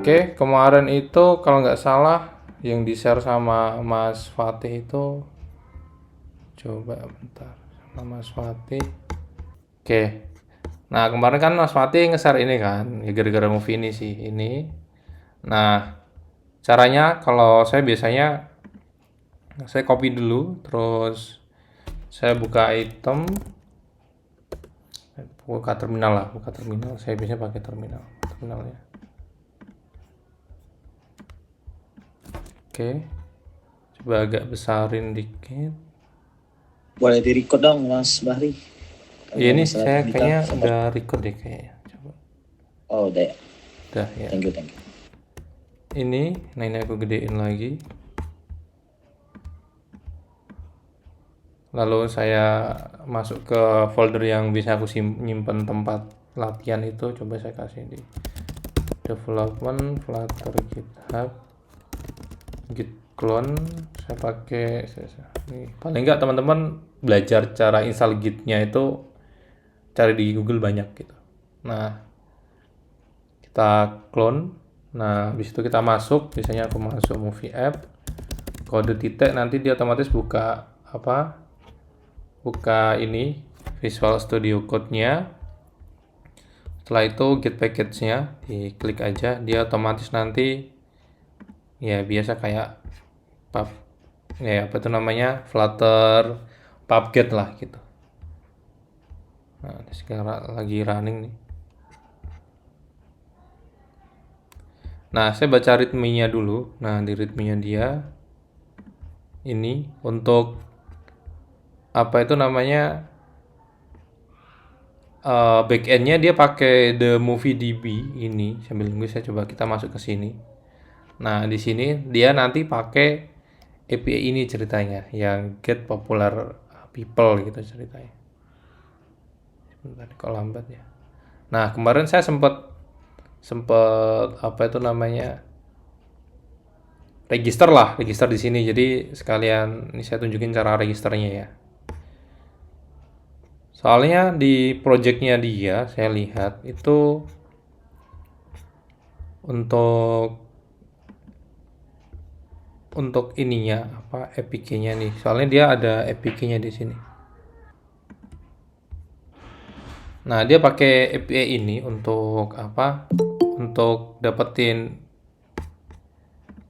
Oke, kemarin itu kalau nggak salah yang di-share sama Mas Fatih itu, coba bentar, sama Mas Fatih. Oke, nah kemarin kan Mas Fatih nge-share ini kan, ya gara-gara movie ini sih ini. Nah, caranya kalau saya biasanya saya copy dulu, terus saya buka item, buka terminal lah, buka terminal. Saya biasanya pakai terminalnya. Oke, coba agak besarin dikit. Boleh di-record dong Mas Bahri. Iya, Kalau ini masalah saya teknikal. kayaknya udah record deh kayaknya. Coba, Oh, udah ya. udah ya. Thank you, thank you. Nah ini aku gedein lagi. Lalu saya masuk ke folder yang bisa aku nyimpen tempat latihan itu. Coba saya kasih di development, flutter, github, git clone. Saya pakai nih. Paling enggak teman-teman belajar cara install gitnya itu cari di Google banyak gitu. Nah, kita clone. Nah, habis itu kita masuk, biasanya aku masuk movie app, kode titik, nanti dia otomatis buka apa? Buka ini Visual Studio Code-nya. Setelah itu git package-nya diklik aja, dia otomatis nanti ya biasa kayak pub ya apa itu namanya? Flutter pubget lah gitu. Nah, sekarang lagi running nih. Nah, saya baca readme-nya dulu. Nah, di readme-nya dia ini untuk apa itu namanya, backend-nya dia pakai the movie DB ini. Sambil nunggu saya coba kita masuk ke sini. Nah, di sini dia nanti pakai API ini ceritanya, yang get popular people gitu ceritanya. Sebentar kok lambat ya. Nah, kemarin saya sempat sempat apa itu namanya? Register di sini. Jadi sekalian ini saya tunjukin cara registernya ya. Soalnya di projectnya dia saya lihat itu untuk ininya apa APK-nya nih. Soalnya dia ada APK-nya di sini. Nah, dia pakai API ini untuk apa? Untuk dapetin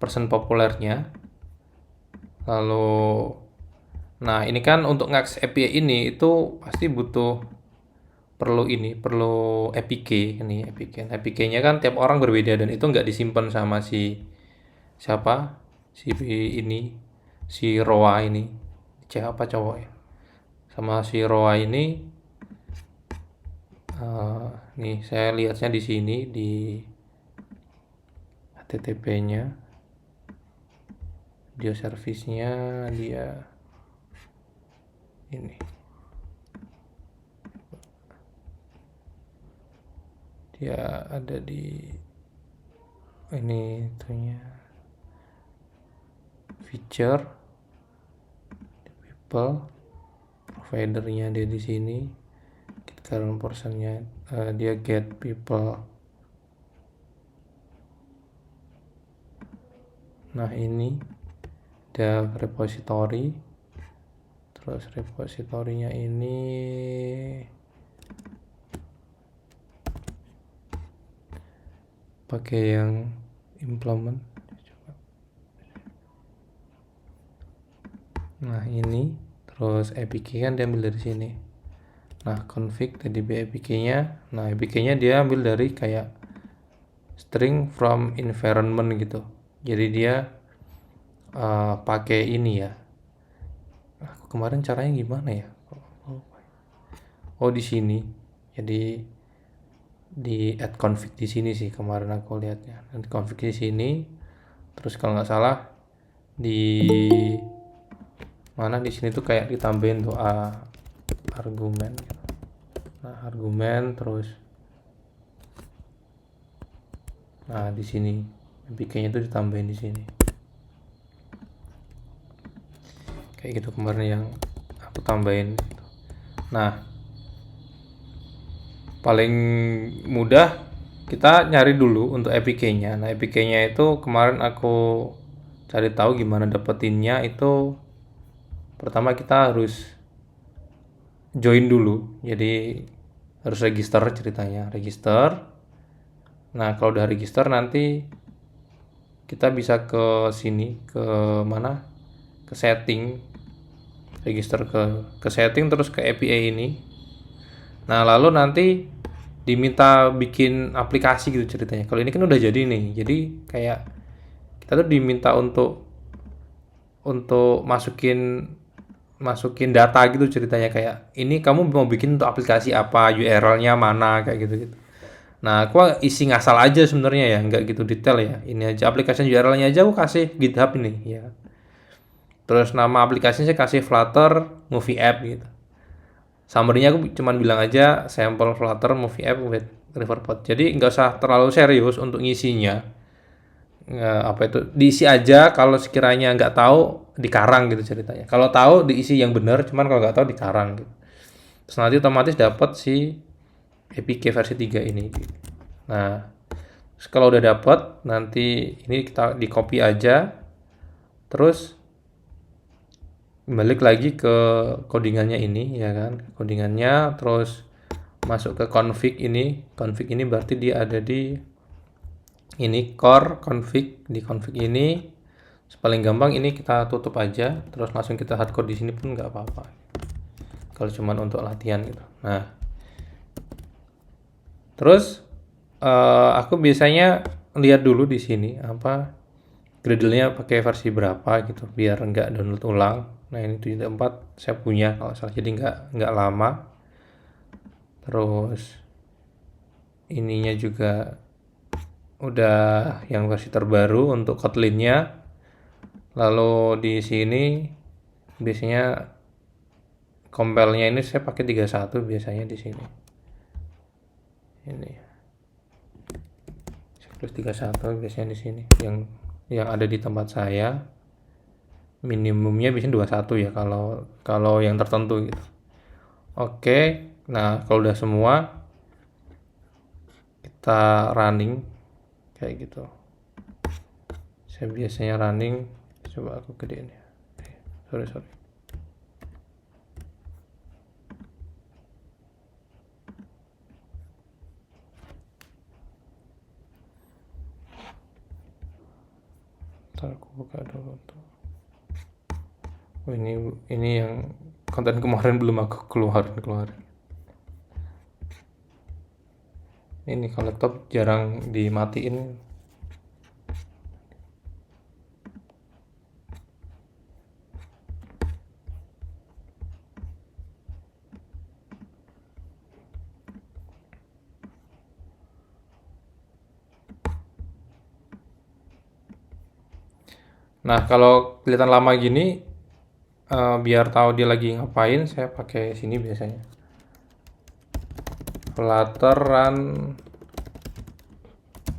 person populernya. Lalu nah, ini kan untuk ngakses API ini itu pasti perlu APK ini APK. APK-nya kan tiap orang berbeda dan itu nggak disimpan sama si siapa? Si ini si Roa ini. Siapa cowok ya? Sama si Roa ini nih saya lihatnya di sini di HTTP-nya, dia service-nya dia ini dia ada di ini itunya feature people providernya dia di sini current personnya dia get people. Nah ini ada repository, terus repositorinya ini pakai yang implement. Nah ini terus APK kan diambil dari sini. Nah config tdb APK-nya. Nah APK-nya dia ambil dari kayak string from environment gitu. Jadi dia pakai ini ya. Aku kemarin caranya gimana ya? Oh di sini. Jadi di add config di sini sih kemarin aku lihatnya. Nanti config di sini. Terus kalau nggak salah di mana di sini tuh kayak ditambahin tuh argumen. Nah argumen terus. Nah di sini APK-nya tuh ditambahin di sini. Kayak gitu kemarin yang aku tambahin. Nah paling mudah kita nyari dulu untuk APK-nya. Nah, APK-nya itu kemarin aku cari tahu gimana dapetinnya itu. Pertama kita harus join dulu. Jadi harus register ceritanya, register. Nah, kalau udah register nanti kita bisa ke sini, ke mana? Ke setting, register ke setting terus ke API ini. Nah, lalu nanti diminta bikin aplikasi gitu ceritanya. Kalau ini kan udah jadi nih. Jadi kayak kita tuh diminta untuk masukin data gitu ceritanya, kayak ini kamu mau bikin untuk aplikasi apa, URL-nya mana kayak gitu gitu. Nah, aku isi ngasal aja sebenarnya ya, nggak gitu detail ya. Ini aja aplikasi URL-nya aja aku kasih GitHub ini ya. Terus nama aplikasinya saya kasih Flutter Movie App gitu. Summary-nya aku cuman bilang aja sample Flutter Movie App with Riverpod. Jadi nggak usah terlalu serius untuk ngisinya. Nggak, apa itu diisi aja, kalau sekiranya nggak tahu dikarang gitu ceritanya. Kalau tahu diisi yang benar, cuman kalau nggak tahu dikarang gitu. Terus nanti otomatis dapat si APK versi 3 ini. Nah, terus kalau udah dapat, nanti ini kita di copy aja, terus balik lagi ke codingannya ini ya kan, codingannya terus masuk ke config ini berarti dia ada di ini core config, di config ini. Paling gampang ini kita tutup aja, terus langsung kita hardcode di sini pun nggak apa-apa kalau cuman untuk latihan gitu. Nah, terus aku biasanya lihat dulu di sini apa Gradle-nya pakai versi berapa gitu biar nggak download ulang. Nah, ini 7.4 saya punya kalau salah, jadi nggak lama. Terus ininya juga udah yang versi terbaru untuk Kotlin-nya. Lalu di sini biasanya compile-nya ini saya pakai 31 biasanya di sini. Ini plus 31 biasanya di sini yang ada di tempat saya. Minimumnya biasanya 21 ya kalau yang tertentu gitu. Oke, nah kalau udah semua kita running kayak gitu. Saya biasanya running, coba aku gedein ya. Sorry. Ntar aku buka dulu tuh. Oh, ini yang konten kemarin belum aku keluarin. Ini kalau laptop jarang dimatiin. Nah, kalau kelihatan lama gini, biar tahu dia lagi ngapain, saya pakai sini biasanya. Flutter run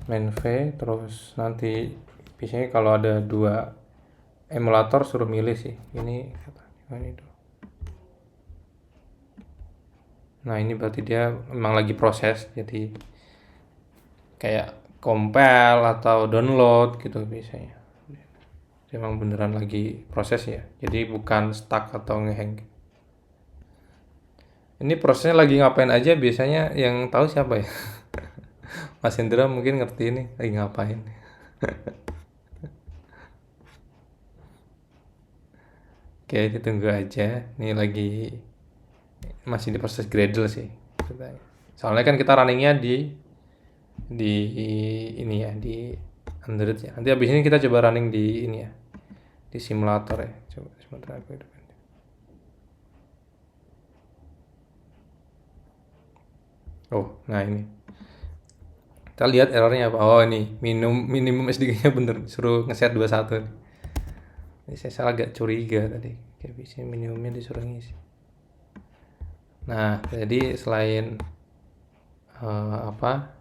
main-v, terus nanti biasanya kalau ada dua emulator suruh milih sih. Ini itu. Nah, ini berarti dia memang lagi proses, jadi kayak compile atau download gitu biasanya. Emang beneran lagi proses ya, jadi bukan stuck atau ngehang. Ini prosesnya lagi ngapain aja biasanya, yang tahu siapa ya? Mas Indra mungkin ngerti ini lagi ngapain. Oke, ditunggu aja. Ini lagi masih di proses Gradle sih. Soalnya kan kita runningnya di ini ya, di Android ya. Nanti abis ini kita coba running di ini ya, di simulator ya. Coba sebentar aku hidupin. Oh, nah ini. Kita lihat errornya apa. Oh, ini minimum SDG-nya bener, suruh ngeset 21 nih. Ini saya salah, agak curiga tadi. Kayak bisa minimumnya disuruh ngisi. Nah, jadi selain apa?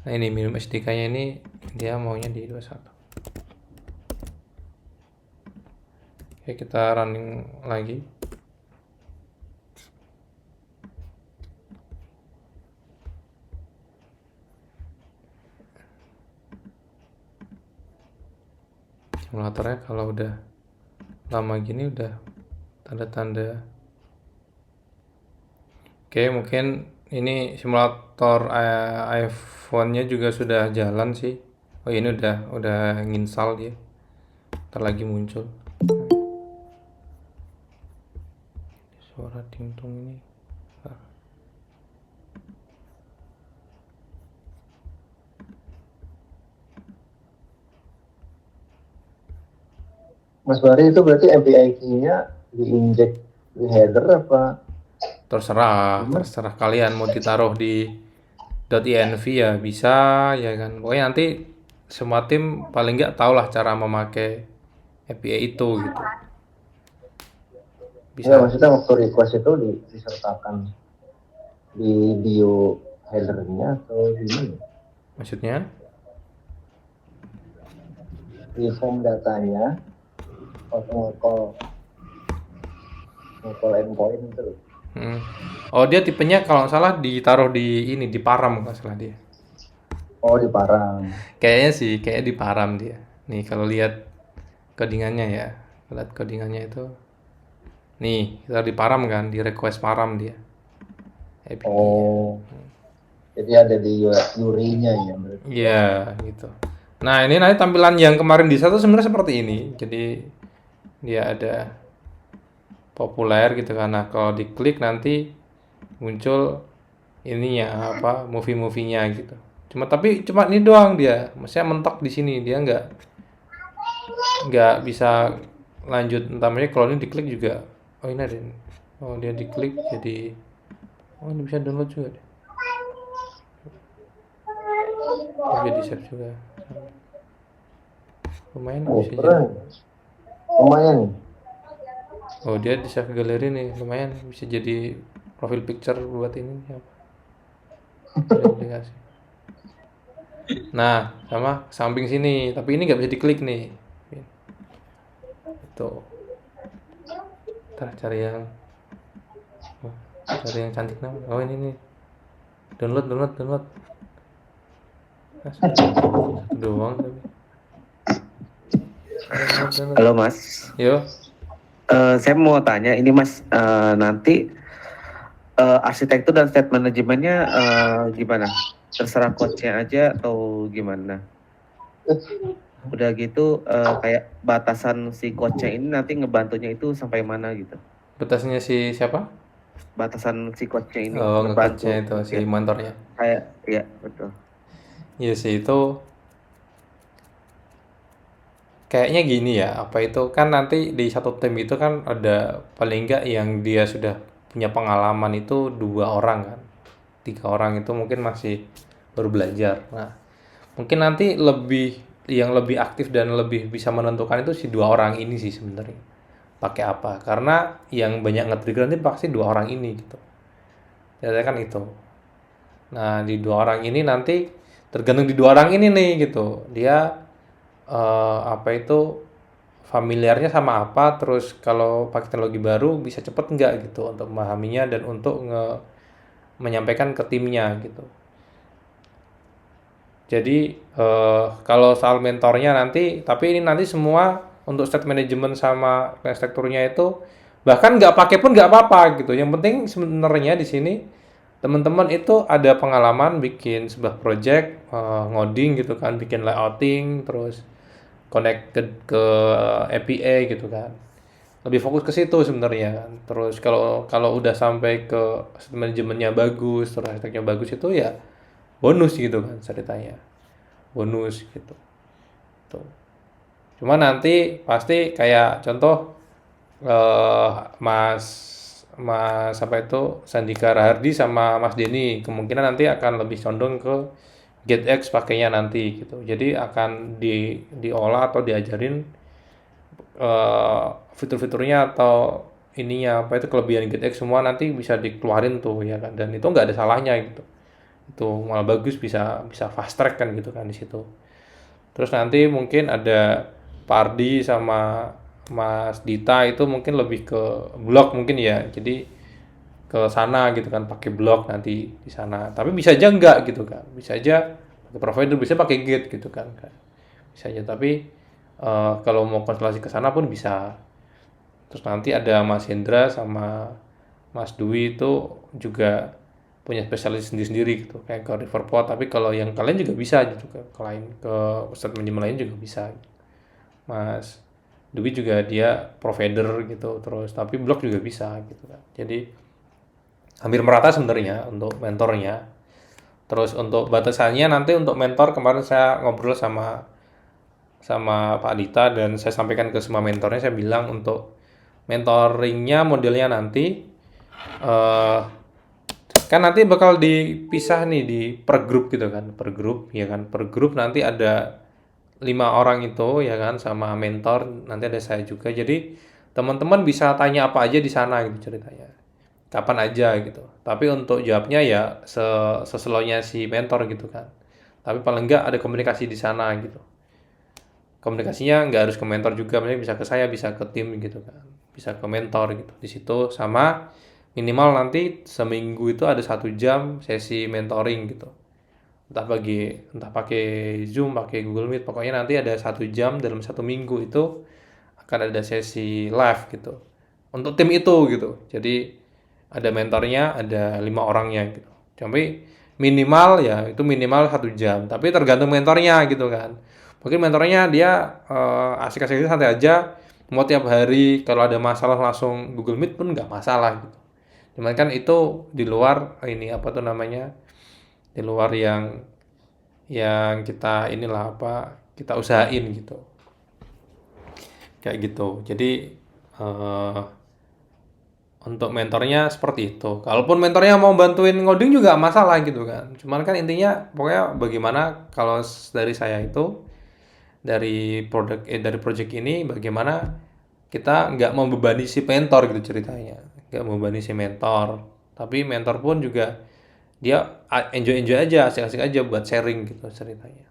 Nah, ini minimum SDK-nya ini dia maunya di 21. Oke, kita running lagi. simulatornya kalau udah lama gini udah tanda-tanda. Oke, mungkin ini simulator iPhone-nya juga sudah jalan sih. Oh, ini udah nginstal dia. Ntar lagi muncul. Suara tingtung ini. Nah, Mas Bari itu berarti API key-nya diinjek di header apa? terserah kalian mau ditaruh di .env ya bisa ya kan. Pokoknya nanti semua tim paling nggak tahu lah cara memakai API itu gitu. Ya, Bisa. maksudnya waktu request itu disertakan di bio header-nya atau di mana? Maksudnya? Di form datanya waktu ngecall endpoint itu loh. Oh, dia tipenya kalau nggak salah ditaruh di ini, di param nggak salah dia. Oh, di parang. Kayaknya sih, kayak di param dia. Nih kalau lihat codingannya ya, lihat codingannya itu. Nih, kita di param kan, di request param dia. API. Oh, jadi ada di URI-nya ya berarti. Iya, gitu. Nah, ini nanti tampilan yang kemarin di satu sebenarnya seperti ini. Jadi dia ada populer gitu kan. Nah, kalau diklik nanti muncul ininya apa, movie-movie-nya gitu. Cuma ini doang dia. Maksudnya mentok di sini, dia nggak bisa lanjut. Entarnya kalau ini diklik juga. Oh, ini ada. Oh, dia diklik jadi ini bisa download juga deh. Bisa di save juga. Lumayan Oh, bisa jadi. keren. Lumayan. Oh, dia di save galeri nih, lumayan bisa jadi profil picture buat ini apa? Ada aplikasi. Nah, sama samping sini, tapi ini nggak bisa diklik nih. Itu. Ntar cari yang cantik nama. Oh, ini nih. Download. Nah, satu doang tapi. Download. Halo Mas, Yo, saya mau tanya ini Mas, nanti arsitektur dan state manajemennya gimana? Terserah coach-nya aja atau gimana? Udah gitu kayak batasan si coach-nya ini nanti ngebantunya itu sampai mana gitu? batasnya si siapa? Batasan si coach-nya ini Oh, ngebantu nge-coachnya itu si ya, mentornya. kayak ya betul. Iya sih itu kayaknya gini ya, apa itu kan nanti di satu tim itu kan ada paling enggak yang dia sudah punya pengalaman itu 2 orang kan. 3 orang itu mungkin masih baru belajar. Nah, mungkin nanti yang lebih aktif dan lebih bisa menentukan itu si 2 orang ini sih sebenarnya. Pakai apa? Karena yang banyak nge-trigger nanti pasti 2 orang ini gitu. Jadi kan itu. Nah, di 2 orang ini nanti tergantung di 2 orang ini nih gitu. Dia apa itu familiarnya sama apa, terus kalau pakai teknologi baru bisa cepet nggak gitu untuk memahaminya dan untuk menyampaikan ke timnya gitu. Jadi kalau soal mentornya nanti, tapi ini nanti semua untuk state management sama arsitekturnya itu bahkan nggak pakai pun nggak apa-apa gitu. Yang penting sebenarnya di sini teman-teman itu ada pengalaman bikin sebuah project, ngoding gitu kan, bikin layouting, terus connect ke API gitu kan. Lebih fokus ke situ sebenarnya kan. Terus kalau udah sampai ke manajemennya bagus, terus arsiteknya bagus itu ya bonus gitu kan ceritanya. Bonus gitu. Tuh. Cuma nanti pasti kayak contoh Mas Mas apa itu Sandika Rahardi sama Mas Denny kemungkinan nanti akan lebih condong ke GetX pakainya nanti gitu. Jadi akan diolah atau diajarin fitur-fiturnya atau ininya apa itu kelebihan GetX semua nanti bisa dikeluarin tuh ya kan. Dan itu nggak ada salahnya gitu. Itu malah bagus bisa fast track kan gitu kan di situ. Terus nanti mungkin ada Pardi sama Mas Dita itu mungkin lebih ke blog mungkin ya. Jadi ke sana gitu kan pakai blog nanti di sana. Tapi bisa aja enggak gitu kan. Bisa aja pakai provider, bisa pakai gate gitu kan. Bisa aja tapi Kalau mau konsultasi ke sana pun bisa. Terus nanti ada Mas Hendra sama Mas Dwi itu juga punya spesialis sendiri-sendiri gitu kayak ke Riverport, tapi kalau yang kalian juga bisa gitu ke lain, ke ustadz manajemen lain juga bisa. Mas Dwi juga dia provider gitu, terus tapi blog juga bisa gitu kan. Jadi hampir merata sebenarnya untuk mentornya. Terus untuk batasannya nanti untuk mentor kemarin saya ngobrol sama sama Pak Dita dan saya sampaikan ke semua mentornya, saya bilang untuk mentoringnya modelnya nanti eh kan nanti bakal dipisah nih di per grup gitu kan, per grup ya kan, per grup nanti ada 5 orang itu ya kan sama mentor, nanti ada saya juga, jadi teman-teman bisa tanya apa aja di sana gitu ceritanya, kapan aja gitu, tapi untuk jawabnya ya seselownya si mentor gitu kan, tapi paling enggak ada komunikasi di sana gitu, komunikasinya nggak harus ke mentor juga, misalnya bisa ke saya, bisa ke tim gitu kan, bisa ke mentor gitu di situ. Sama minimal nanti seminggu itu ada 1 jam sesi mentoring gitu, entah pakai Zoom, pakai Google Meet, pokoknya nanti ada 1 jam dalam 1 minggu itu akan ada sesi live gitu untuk tim itu gitu. Jadi ada mentornya, ada 5 orangnya gitu, tapi minimal ya itu minimal 1 jam, tapi tergantung mentornya gitu kan. Mungkin mentornya dia asik-asik aja, santai aja, mau tiap hari kalau ada masalah langsung Google Meet pun nggak masalah gitu. Cuman kan itu di luar ini apa tuh namanya, di luar yang kita inilah apa kita usahain gitu, kayak gitu. Jadi eh, untuk mentornya seperti itu. Kalaupun mentornya mau bantuin ngoding juga masalah gitu kan. Cuman kan intinya pokoknya bagaimana kalau dari saya itu dari project ini bagaimana kita nggak membebani si mentor gitu ceritanya, nggak membebani si mentor, tapi mentor pun juga dia enjoy aja, asik-asik aja buat sharing gitu ceritanya,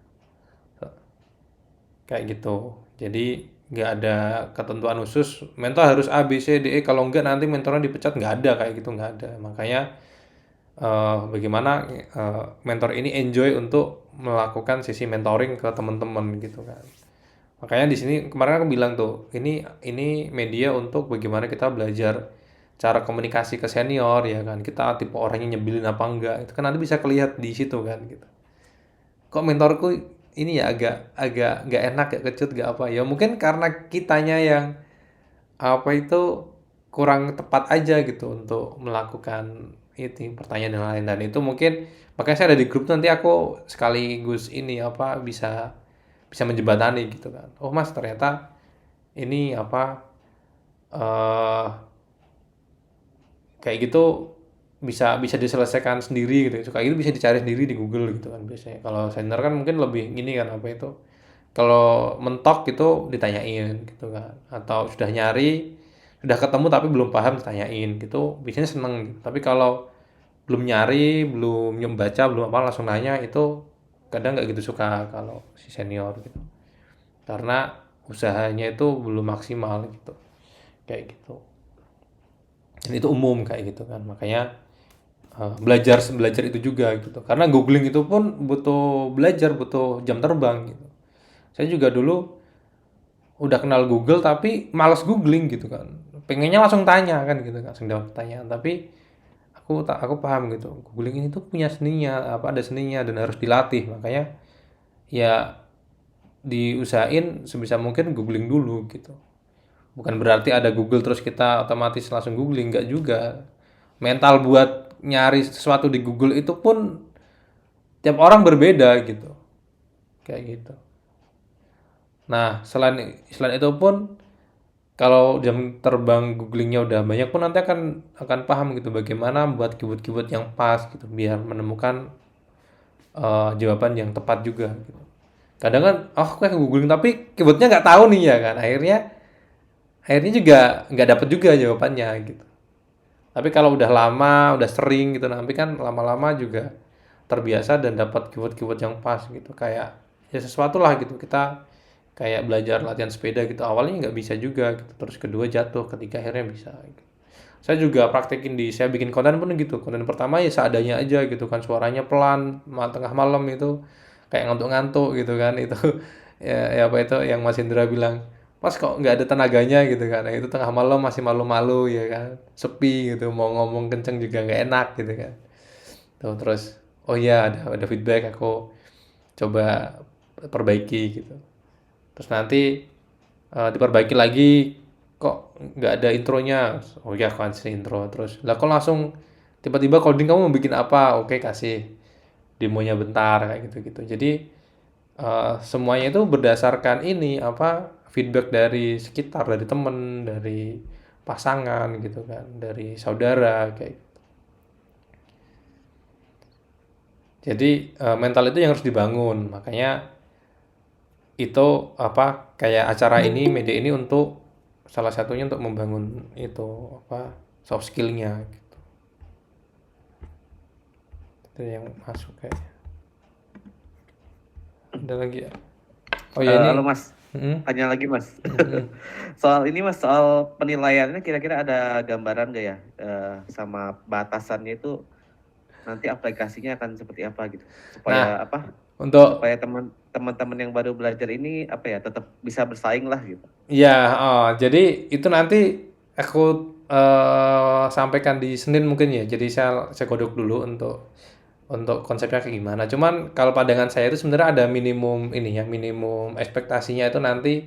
kayak gitu. Jadi nggak ada ketentuan khusus mentor harus A B C D E, kalau nggak nanti mentornya dipecat, nggak ada kayak gitu, nggak ada. Makanya bagaimana mentor ini enjoy untuk melakukan sesi mentoring ke teman-teman gitu kan. Makanya di sini kemarin aku bilang tuh, ini media untuk bagaimana kita belajar cara komunikasi ke senior ya kan. Kita tipe orangnya nyebelin apa enggak, itu kan nanti bisa kelihatan di situ kan gitu. Kok mentorku ini ya agak agak nggak enak, gak kecut, gak apa. Ya mungkin karena kitanya yang apa itu kurang tepat aja gitu untuk melakukan itu pertanyaan dan lain-lain, dan itu mungkin makanya saya ada di grup, nanti aku sekaligus ini apa bisa bisa menjembatani gitu kan. Oh mas, ternyata ini apa eh kayak gitu bisa bisa diselesaikan sendiri gitu. Kayak gitu bisa dicari sendiri di Google gitu kan biasanya. Kalau senior kan mungkin lebih gini kan apa itu. Kalau mentok gitu ditanyain gitu kan. Atau sudah nyari, sudah ketemu tapi belum paham ditanyain gitu. Biasanya seneng gitu. Tapi kalau belum nyari, belum membaca, belum apa langsung nanya, itu kadang nggak gitu suka kalau si senior gitu. Karena usahanya itu belum maksimal gitu. Kayak gitu. Dan itu umum kayak gitu kan. Makanya belajar belajar itu juga gitu, karena googling itu pun butuh belajar, butuh jam terbang gitu. Saya juga dulu udah kenal Google tapi malas googling gitu kan, pengennya langsung tanya kan gitu, langsung jawab pertanyaan. Tapi aku paham gitu, googling ini tuh punya seninya, apa ada seninya dan harus dilatih. Makanya ya diusahain sebisa mungkin googling dulu gitu. Bukan berarti ada Google terus kita otomatis langsung googling, nggak juga. Mental buat nyari sesuatu di Google itu pun tiap orang berbeda gitu, kayak gitu. Nah, selain selain itu pun kalau jam terbang googlingnya udah banyak pun nanti akan paham gitu bagaimana buat keyword-keyword yang pas gitu biar menemukan jawaban yang tepat juga gitu. Kadang kan oh aku kayak googling tapi keywordnya nggak tahu nih ya kan, akhirnya juga nggak dapet juga jawabannya gitu. Tapi kalau udah lama, udah sering gitu, nanti kan lama-lama juga terbiasa dan dapat keyword-keyword yang pas gitu. Kayak ya sesuatu lah gitu. Kita kayak belajar latihan sepeda gitu. Awalnya nggak bisa juga gitu. Terus kedua jatuh, ketiga akhirnya bisa gitu. Saya juga praktekin saya bikin konten pun gitu. Konten pertama ya seadanya aja gitu kan. Suaranya pelan, tengah malam itu kayak ngantuk-ngantuk gitu kan. ya apa itu yang Mas Indra bilang, Mas kok nggak ada tenaganya gitu kan. Nah, itu tengah malam masih malu-malu ya kan, sepi gitu, mau ngomong kenceng juga nggak enak gitu kan. Tuh, terus oh iya ada feedback, aku coba perbaiki gitu. Terus nanti diperbaiki lagi, kok nggak ada intronya. Oh ya, aku kasih intro. Terus lah kok langsung tiba-tiba coding, kamu mau bikin apa? Oke, kasih demonya bentar kayak gitu-gitu. Jadi semuanya itu berdasarkan ini apa, feedback dari sekitar, dari temen, dari pasangan gitu kan, dari saudara kayak gitu. Jadi mental itu yang harus dibangun. Makanya itu apa, kayak acara ini, media ini untuk salah satunya untuk membangun itu apa, soft skillnya gitu. Itu yang masuk kayaknya. Ada lagi ya? Oh ya Halo ini. Mas, Mm-mm, tanya lagi Mas. mm-mm. Soal ini Mas, soal penilaiannya kira-kira ada gambaran nggak ya? Sama batasannya itu nanti aplikasinya akan seperti apa gitu? Supaya Nah, apa? untuk Supaya teman-teman yang baru belajar ini apa ya, tetap bisa bersaing lah gitu. ya, jadi itu nanti aku sampaikan di Senin mungkin ya. Jadi saya kodok dulu untuk konsepnya kayak gimana. Cuman kalau pandangan saya itu sebenarnya ada minimum ini ya, minimum ekspektasinya itu nanti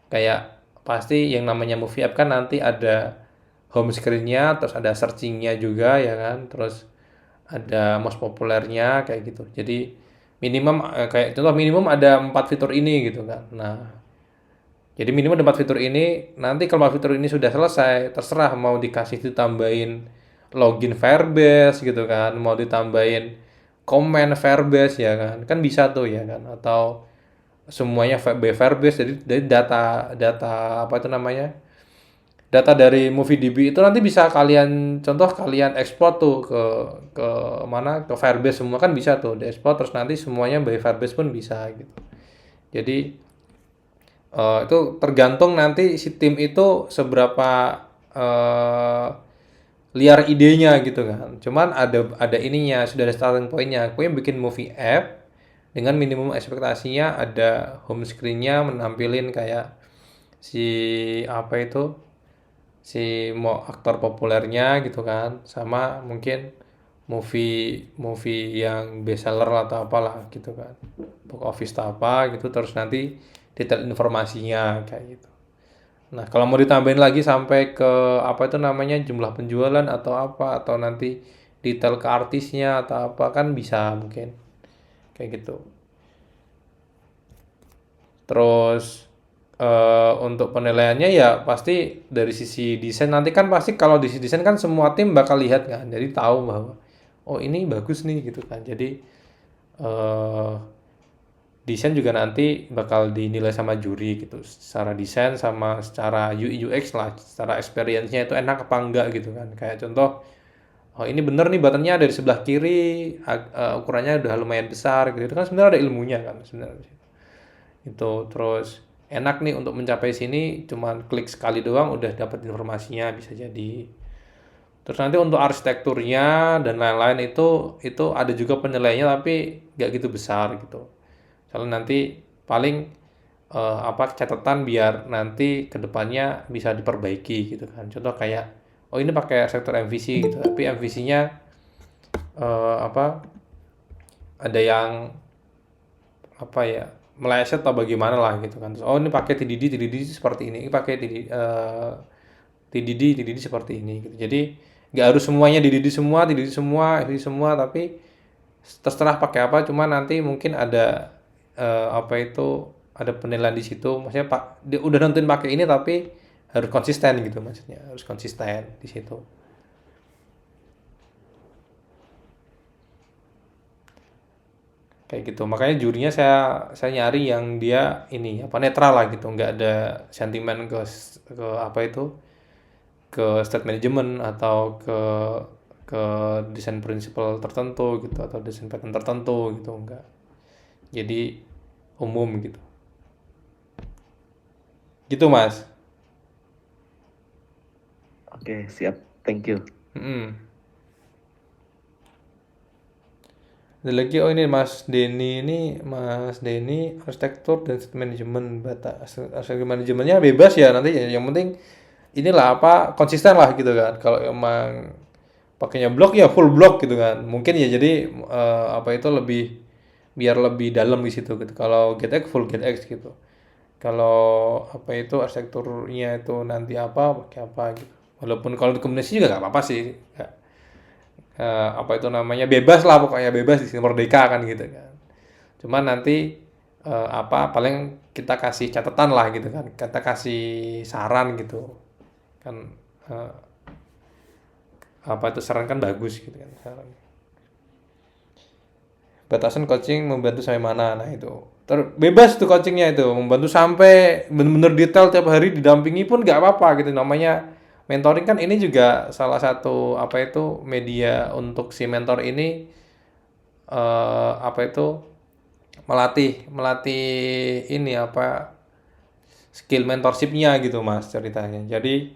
kayak pasti yang namanya movie app kan nanti ada home screen-nya, terus ada searching-nya juga ya kan, terus ada most populernya kayak gitu. Jadi minimum kayak contoh minimum ada 4 fitur ini gitu kan. Nah, jadi minimal ada 4 fitur ini. Nanti kalau 4 fitur ini sudah selesai, terserah mau dikasih ditambahin login Firebase gitu kan, mau ditambahin komen Firebase ya kan, kan bisa tuh ya kan, atau semuanya by Firebase. Jadi data data apa itu namanya, data dari MovieDB itu nanti bisa kalian contoh kalian ekspor tuh ke mana, ke Firebase semua kan bisa tuh diekspor, terus nanti semuanya by Firebase pun bisa gitu. Jadi itu tergantung nanti si tim itu seberapa eh, liar idenya gitu kan. Cuman ada ininya, sudah ada starting pointnya. Aku yang bikin movie app dengan minimum ekspektasinya ada home screen-nya menampilin kayak si apa itu, si mau aktor populernya gitu kan, sama mungkin movie movie yang bestseller atau apalah gitu kan, box office atau apa gitu, terus nanti detail informasinya kayak gitu. Nah, kalau mau ditambahin lagi sampai ke apa itu namanya, jumlah penjualan atau apa, atau nanti detail ke artisnya atau apa, kan bisa mungkin kayak gitu. Terus untuk penilaiannya ya pasti dari sisi desain, nanti kan pasti kalau di sisi desain kan semua tim bakal lihat kan, jadi tahu bahwa oh ini bagus nih gitu kan. Jadi eh, desain juga nanti bakal dinilai sama juri gitu, secara desain sama secara UI UX lah, secara experience-nya itu enak apa enggak gitu kan. Kayak contoh, oh ini bener nih buttonnya ada di sebelah kiri, ukurannya udah lumayan besar gitu. Itu kan sebenarnya ada ilmunya kan sebenarnya itu. Terus enak nih untuk mencapai sini, cuman klik sekali doang udah dapat informasinya, bisa jadi. Terus nanti untuk arsitekturnya dan lain-lain itu ada juga penilaiannya, tapi nggak gitu besar gitu. Soalnya nanti paling apa, catatan biar nanti kedepannya bisa diperbaiki gitu kan. Contoh kayak oh ini pakai sektor MVC gitu, tapi MVC-nya apa, ada yang apa ya, meleset atau bagaimana lah gitu kan. Terus, oh ini pakai TDD seperti ini pakai TDD seperti ini gitu. Jadi nggak harus semuanya TDD semua FVC semua, tapi terserah pakai apa. Cuma nanti mungkin ada apa itu, ada penilaian di situ, maksudnya pak dia udah nentuin pakai ini tapi harus konsisten gitu, maksudnya harus konsisten di situ kayak gitu. Makanya jurinya saya nyari yang dia ini apa, netral lah gitu, nggak ada sentimen ke apa itu, ke state management atau ke desain principle tertentu gitu, atau desain pattern tertentu gitu, enggak. Jadi umum gitu, gitu Mas. Oke, siap. Thank you. Mm-mm. Ada lagi, oh ini Mas Denny arsitektur dan sistem manajemen arsitektur manajemennya bebas ya nanti ya. Yang penting inilah apa konsisten lah gitu kan. Kalau emang pakainya blok ya full blok gitu kan. Mungkin ya jadi apa itu biar lebih dalam di situ gitu. Kalau GTX full GTX gitu. Kalau apa itu arsitekturnya itu nanti apa pakai apa gitu. Walaupun kalau dikombinasi juga nggak apa-apa sih. Apa itu namanya bebas lah pokoknya bebas di sini merdeka kan gitu kan. Cuman nanti apa paling kita kasih catatan lah gitu kan. Kita kasih saran gitu kan apa itu saran kan bagus gitu kan saran. Batasan coaching membantu sampai mana nah itu bebas tuh coachingnya itu membantu sampai bener-bener detail tiap hari didampingi pun nggak apa-apa gitu namanya mentoring kan ini juga salah satu apa itu media untuk si mentor ini apa itu melatih melatih ini apa skill mentorshipnya gitu mas ceritanya jadi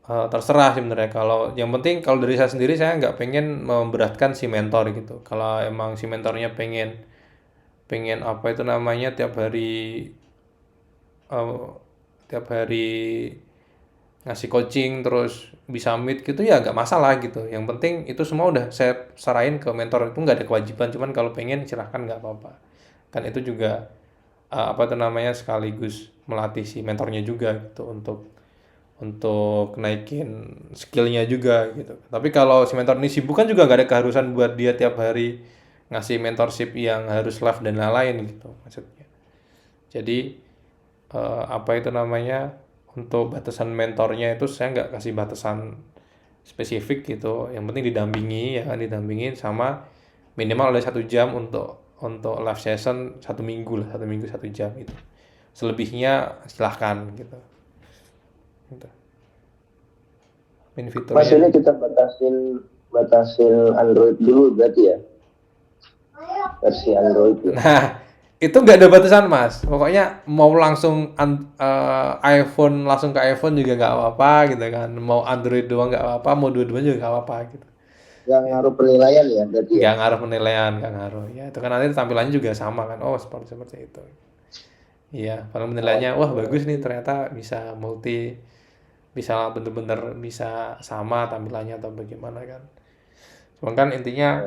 terserah sebenarnya kalau yang penting kalau dari saya sendiri saya nggak pengen memberatkan si mentor gitu kalau emang si mentornya pengen pengen apa itu namanya eh, tiap hari ngasih coaching terus bisa meet gitu ya nggak masalah gitu yang penting itu semua udah saya sarahin ke mentor itu nggak ada kewajiban cuman kalau pengen silahkan nggak apa-apa kan itu juga apa itu namanya sekaligus melatih si mentornya juga gitu untuk naikin skillnya juga gitu. Tapi kalau si mentor ini sibuk kan juga nggak ada keharusan buat dia tiap hari ngasih mentorship yang harus live dan lain-lain gitu maksudnya. Jadi apa itu namanya untuk batasan mentornya itu saya nggak kasih batasan spesifik gitu. Yang penting didampingi ya kan didampingin sama minimal ada 1 jam untuk live session 1 minggu lah 1 minggu 1 jam gitu. Selebihnya silahkan gitu. Gitu. Main Mas fiturnya. ini kita batasin Android dulu berarti ya, versi Android ya. Nah, itu nggak ada batasan mas. Pokoknya mau langsung iPhone langsung ke iPhone juga nggak apa-apa gitu kan. Mau Android doang nggak apa-apa, mau dua-duanya juga nggak apa-apa gitu. Yang ngaruh penilaian ya berarti ya. Nggak ngaruh penilaian, nggak ngaruh. Ya itu kan nanti tampilannya juga sama kan. Oh seperti seperti itu. Iya, kalau penilaiannya wah bagus nih ternyata bisa bisa bener-bener bisa sama tampilannya atau bagaimana kan. Cuman kan intinya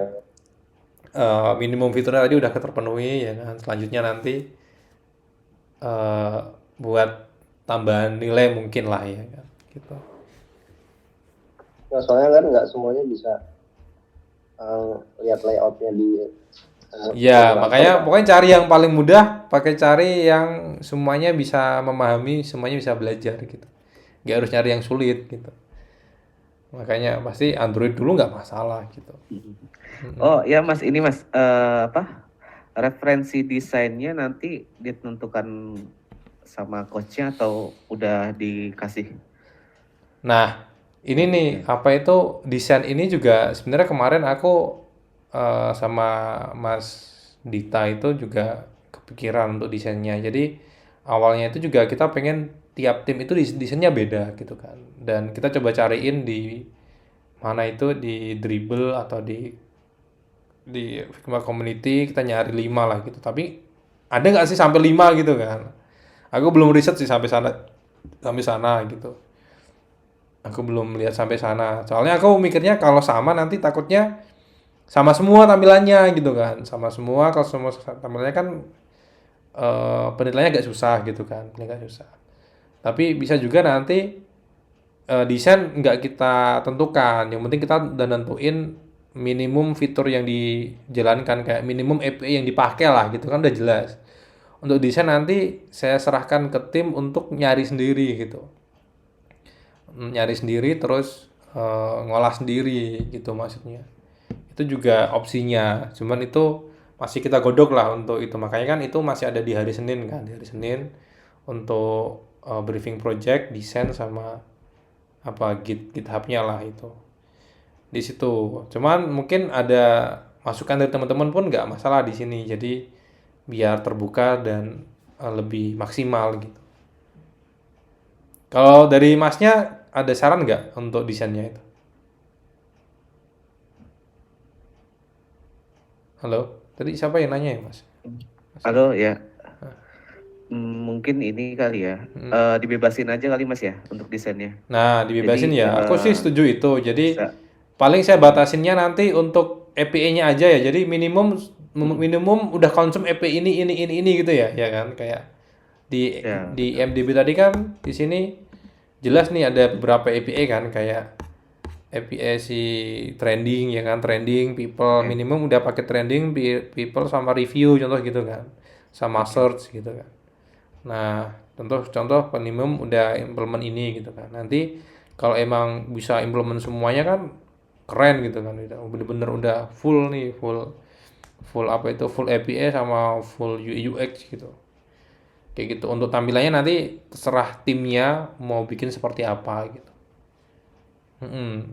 minimum fiturnya tadi udah terpenuhi ya kan. Selanjutnya nanti eh buat tambahan nilai mungkin lah ya kan gitu. Nah, soalnya kan nggak semuanya bisa lihat layoutnya di Ya kalkulator makanya kan. pokoknya cari yang paling mudah, pakai cari yang semuanya bisa memahami, semuanya bisa belajar gitu. Gak harus nyari yang sulit gitu. Makanya pasti Android dulu nggak masalah gitu. Oh ya mas, ini mas apa referensi desainnya nanti ditentukan sama coachnya atau udah dikasih? Nah ini nih apa itu desain ini juga sebenarnya kemarin aku sama Mas Dita itu juga kepikiran untuk desainnya. Jadi awalnya itu juga kita pengen tiap tim itu desainnya beda gitu kan. Dan kita coba cariin di mana itu di Dribble atau di Figma Community kita nyari 5 lah gitu. Tapi ada nggak sih sampai 5 gitu kan? Aku belum riset sih sampai sana gitu. Aku belum lihat sampai sana. Soalnya aku mikirnya kalau sama nanti takutnya sama semua tampilannya gitu kan. Sama semua kalau semua tampilannya kan penilaiannya agak susah gitu kan. Agak susah. Tapi bisa juga nanti desain nggak kita tentukan. Yang penting kita udah nentuin minimum fitur yang dijalankan kayak minimum API yang dipakai lah gitu kan udah jelas. Untuk desain nanti saya serahkan ke tim untuk nyari sendiri gitu. Nyari sendiri terus ngolah sendiri gitu maksudnya. Itu juga opsinya. Cuman itu masih kita godok lah untuk itu. Makanya kan itu masih ada di hari Senin kan. Di hari Senin untuk briefing project, desain sama apa GitHub-nya lah itu di situ. Cuman mungkin ada masukan dari teman-teman pun nggak masalah di sini. Jadi biar terbuka dan lebih maksimal gitu. Kalau dari masnya ada saran nggak untuk desainnya itu? Halo, tadi siapa yang nanya ya Mas? Halo ya. Mungkin ini kali ya. Dibebasin aja kali Mas ya untuk desainnya. Nah, dibebasin Jadi ya. Aku sih setuju itu. Jadi bisa. paling saya batasinnya nanti untuk API-nya aja ya. Jadi minimum minimum udah konsum API ini gitu ya, ya kan? Kayak Ya, di betul. MDB tadi kan di sini jelas nih ada beberapa API kan kayak API si trending ya kan, trending people Ya, minimum udah pakai trending people sama review contoh gitu kan. Sama oke. search gitu kan. Nah, contoh minimum udah implement ini gitu kan. Nanti kalau emang bisa implement semuanya kan keren gitu kan. Udah bener-bener udah full nih, full full apa itu full API sama full UI UX gitu. Kayak gitu. Untuk tampilannya nanti terserah timnya mau bikin seperti apa gitu. Mm-mm.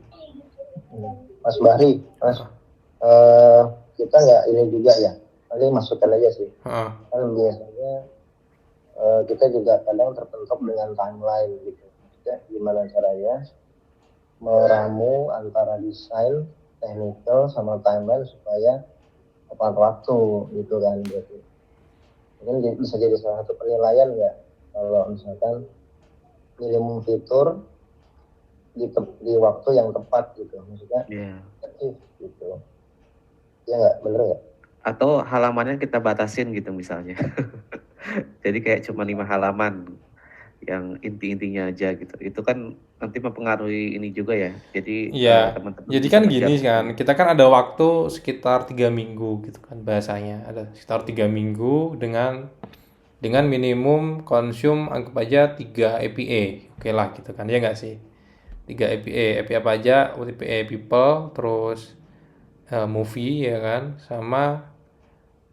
Mas Bahri, Mas, Ah, kita nggak ini juga ya, paling masukkan aja sih. ah. Kan biasanya kita juga kadang terpentok dengan timeline gitu. Maksudnya gimana caranya meramu antara desain, technical, sama timeline supaya tepat waktu gitu kan. Berarti mungkin bisa jadi salah satu penilaian ya kalau misalkan minimum fitur di waktu yang tepat gitu. Maksudnya Ya. efektif gitu. Ya nggak, bener nggak? Atau halamannya kita batasin gitu misalnya. Jadi kayak cuma 5 halaman yang inti-intinya aja gitu. Itu kan nanti mempengaruhi ini juga ya. Jadi Iya, teman-teman jadi bisa kan ngejar gini kan, semua. kita kan ada waktu sekitar 3 minggu gitu kan bahasanya, ada sekitar 3 minggu dengan minimum konsum anggap aja 3 APA, oke lah gitu kan, ya nggak sih? 3 APA, APA apa aja? APA people, terus movie ya kan, sama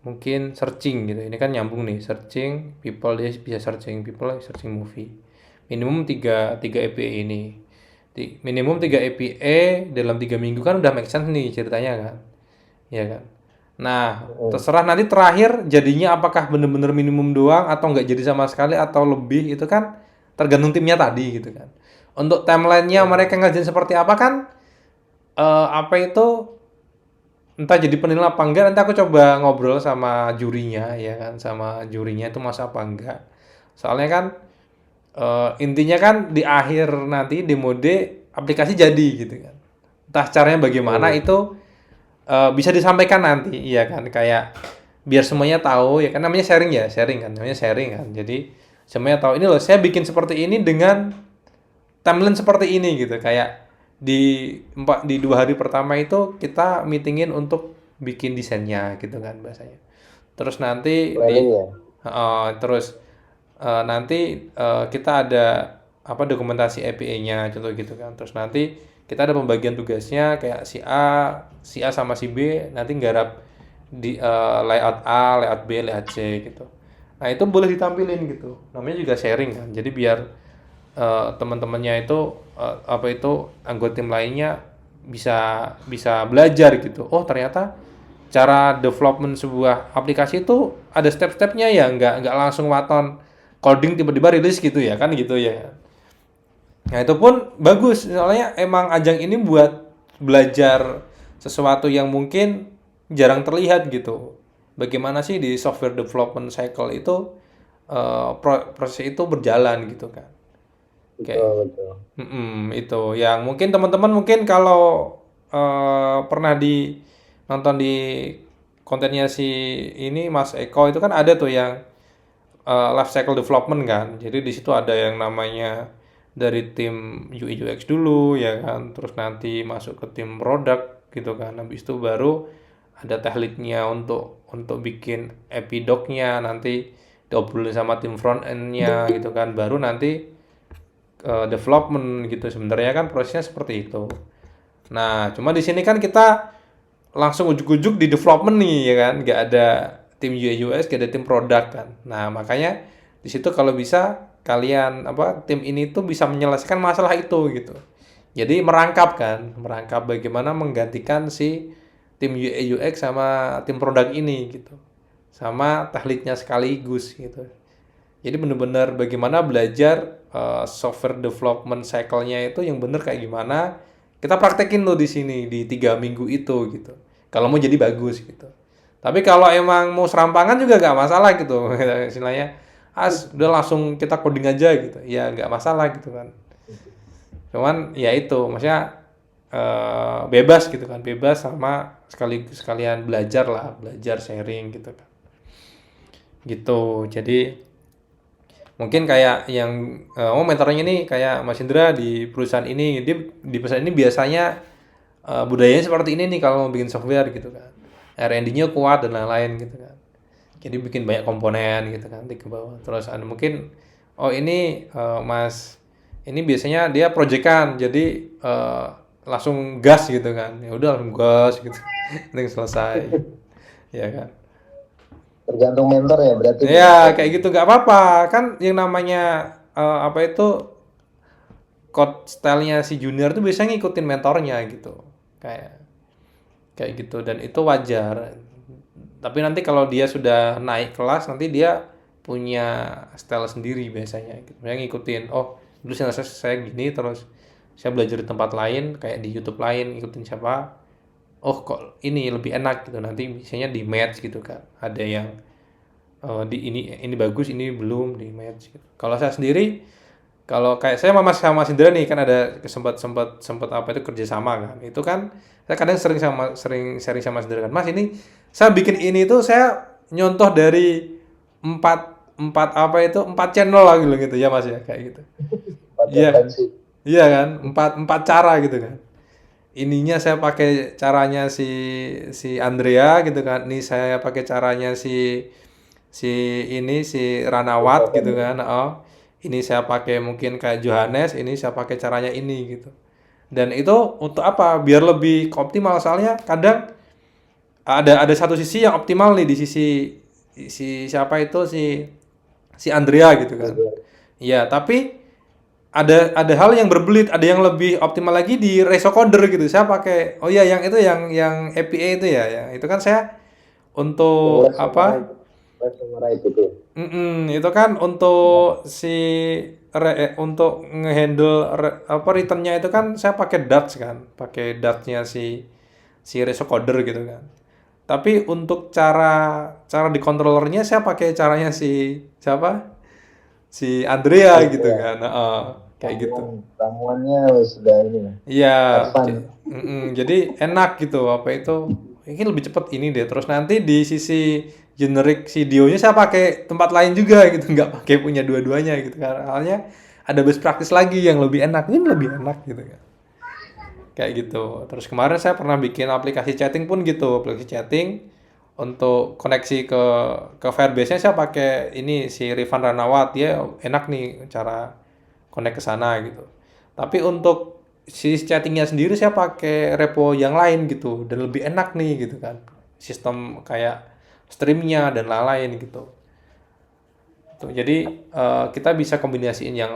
mungkin searching gitu. Ini kan nyambung nih, searching people dia bisa searching people, searching movie. Minimum 3 APA ini. Minimum 3 APA dalam 3 minggu kan udah make sense nih ceritanya kan. Ya kan. Nah, terserah nanti terakhir jadinya apakah bener-bener minimum doang atau nggak jadi sama sekali atau lebih itu kan tergantung timnya tadi gitu kan. Untuk timelinenya mereka ngerjain seperti apa kan apa itu entah jadi penilai apa enggak nanti aku coba ngobrol sama jurinya ya kan sama jurinya itu masa apa enggak soalnya kan intinya kan di akhir nanti di mode aplikasi jadi gitu kan entah caranya bagaimana itu bisa disampaikan nanti iya kan kayak biar semuanya tahu ya kan namanya sharing ya sharing kan namanya sharing kan jadi semuanya tahu ini loh saya bikin seperti ini dengan timeline seperti ini gitu kayak di 2 hari pertama itu kita meetingin untuk bikin desainnya gitu kan bahasanya terus nanti Planning ya. terus nanti kita ada apa dokumentasi API-nya contoh gitu kan terus nanti kita ada pembagian tugasnya kayak si A sama si B nanti nggarap di layout A, layout B, layout C gitu. Nah, itu boleh ditampilin gitu. Namanya juga sharing kan. Jadi biar teman-temannya itu apa itu anggota tim lainnya bisa bisa belajar gitu. Oh, ternyata cara development sebuah aplikasi itu ada step-stepnya ya, nggak langsung waton coding tiba-tiba rilis gitu ya kan gitu ya. Nah, itu pun bagus. Soalnya emang ajang ini buat belajar sesuatu yang mungkin jarang terlihat gitu. Bagaimana sih di software development cycle itu proses itu berjalan gitu kan. Kayak Betul, betul. itu yang mungkin teman-teman mungkin kalau pernah di nonton di kontennya si ini Mas Eko itu kan ada tuh yang life cycle development kan. Jadi di situ ada yang namanya dari tim UI UX dulu ya kan, terus nanti masuk ke tim product gitu kan. Habis itu baru ada tekniknya untuk bikin API doc-nya nanti diobrolin sama tim front end-nya gitu kan. Baru nanti development gitu. Sebenarnya kan prosesnya seperti itu. Nah, cuma di sini kan kita langsung ujuk-ujuk di development nih ya kan, nggak ada tim UI UX, nggak ada tim produk kan. Nah, makanya di situ kalau bisa kalian apa tim ini tuh bisa menyelesaikan masalah itu gitu. Jadi merangkap kan, merangkap bagaimana menggantikan si tim UI UX sama tim produk ini gitu. Sama tekniknya sekaligus gitu. Jadi benar-benar bagaimana belajar software development cycle-nya itu yang benar kayak gimana. Kita praktekin tuh di sini di 3 minggu itu gitu. Kalau mau jadi bagus gitu. Tapi kalau emang mau serampangan juga nggak masalah gitu. Istilahnya, udah langsung kita coding aja gitu. Ya nggak masalah gitu kan. Cuman ya itu, maksudnya bebas gitu kan, bebas sama sekalian belajar lah, belajar sharing gitu kan. Gitu. Jadi mungkin kayak yang mentornya ini kayak Mas Indra di perusahaan ini, di perusahaan ini biasanya budayanya seperti ini nih kalau mau bikin software gitu kan. R&D-nya kuat dan lain-lain gitu kan. Jadi bikin banyak komponen gitu kan di ke bawah. Terus ada mungkin ini Mas ini biasanya dia proyekan jadi langsung gas gitu kan. Ya udah langsung gas gitu. Nanti selesai. Ya kan. Tergantung mentor ya berarti. Ya kayak gitu nggak apa-apa kan yang namanya code style-nya si junior tuh biasanya ngikutin mentornya gitu kayak gitu dan itu wajar. Tapi nanti kalau dia sudah naik kelas nanti dia punya style sendiri biasanya gitu. Yang ngikutin dulu saya gini terus saya belajar di tempat lain kayak di YouTube lain ngikutin siapa kok ini lebih enak gitu nanti biasanya di match gitu kan ada yang di ini bagus ini belum di match gitu. Kalau saya sendiri kalau kayak saya sama Mas Indra nih kan ada sempat kerja sama kan. Itu kan saya kadang sering sharing sama Mas Indra kan. Mas ini saya bikin ini tuh saya nyontoh dari empat channel lah gitu ya Mas ya kayak gitu. Iya. Iya kan? Empat cara gitu kan. Ininya saya pakai caranya si Andrea gitu kan. Ini saya pakai caranya si Ranawat gitu kan. Ini saya pakai mungkin kayak Johannes, ini saya pakai caranya ini gitu. Dan itu untuk apa? Biar lebih optimal soalnya kadang ada satu sisi yang optimal nih di sisi siapa itu si Andrea gitu kan. Iya, tapi ada hal yang berbelit, ada yang lebih optimal lagi di Resocoder gitu. Saya pakai yang itu yang APA itu ya. Itu kan saya untuk itu kan untuk untuk ngehandle returnnya itu kan saya pakai Dutch kan, pakai Dutch-nya si Resocoder gitu kan. Tapi untuk cara di controllernya saya pakai caranya si siapa? Si Andrea gitu kan. Kayak gitu. Ramuannya sudah ini. Iya. Jadi enak gitu ini lebih cepat ini deh. Terus nanti di sisi generik videonya saya pakai tempat lain juga gitu, nggak pakai punya dua-duanya gitu kan. Soalnya ada best practice lagi yang lebih enak, ini lebih enak gitu kan. Kayak gitu. Terus kemarin saya pernah bikin aplikasi chatting pun gitu, aplikasi chatting untuk koneksi ke Firebase-nya saya pakai ini si Rifan Ranawat, ya enak nih cara connect ke sana gitu. Tapi untuk si chattingnya sendiri saya pakai repo yang lain gitu dan lebih enak nih gitu kan. Sistem kayak streamnya dan lain-lain gitu. Jadi kita bisa kombinasiin yang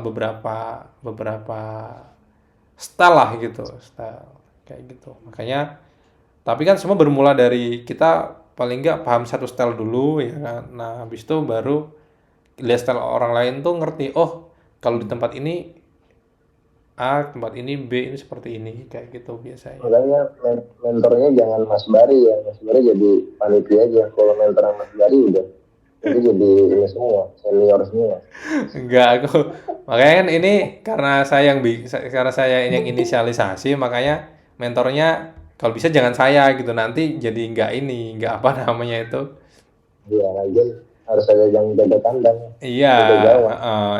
beberapa style lah gitu, style kayak gitu. Makanya tapi kan semua bermula dari kita paling nggak paham satu style dulu ya kan. Nah, habis itu baru lihat style orang lain tuh ngerti, kalau di tempat ini A, tempat ini B, ini seperti ini, kayak gitu biasanya. Makanya mentornya jangan Mas Bari ya, Mas Bari jadi panitia aja. Kalau mentor Mas Bari udah itu jadi ini semua, senior semua. Enggak, makanya kan ini karena saya yang inisialisasi, makanya mentornya kalau bisa jangan saya gitu, nanti jadi nggak apa namanya itu. Iya, lagi harus ada yang jaga kandang. Iya,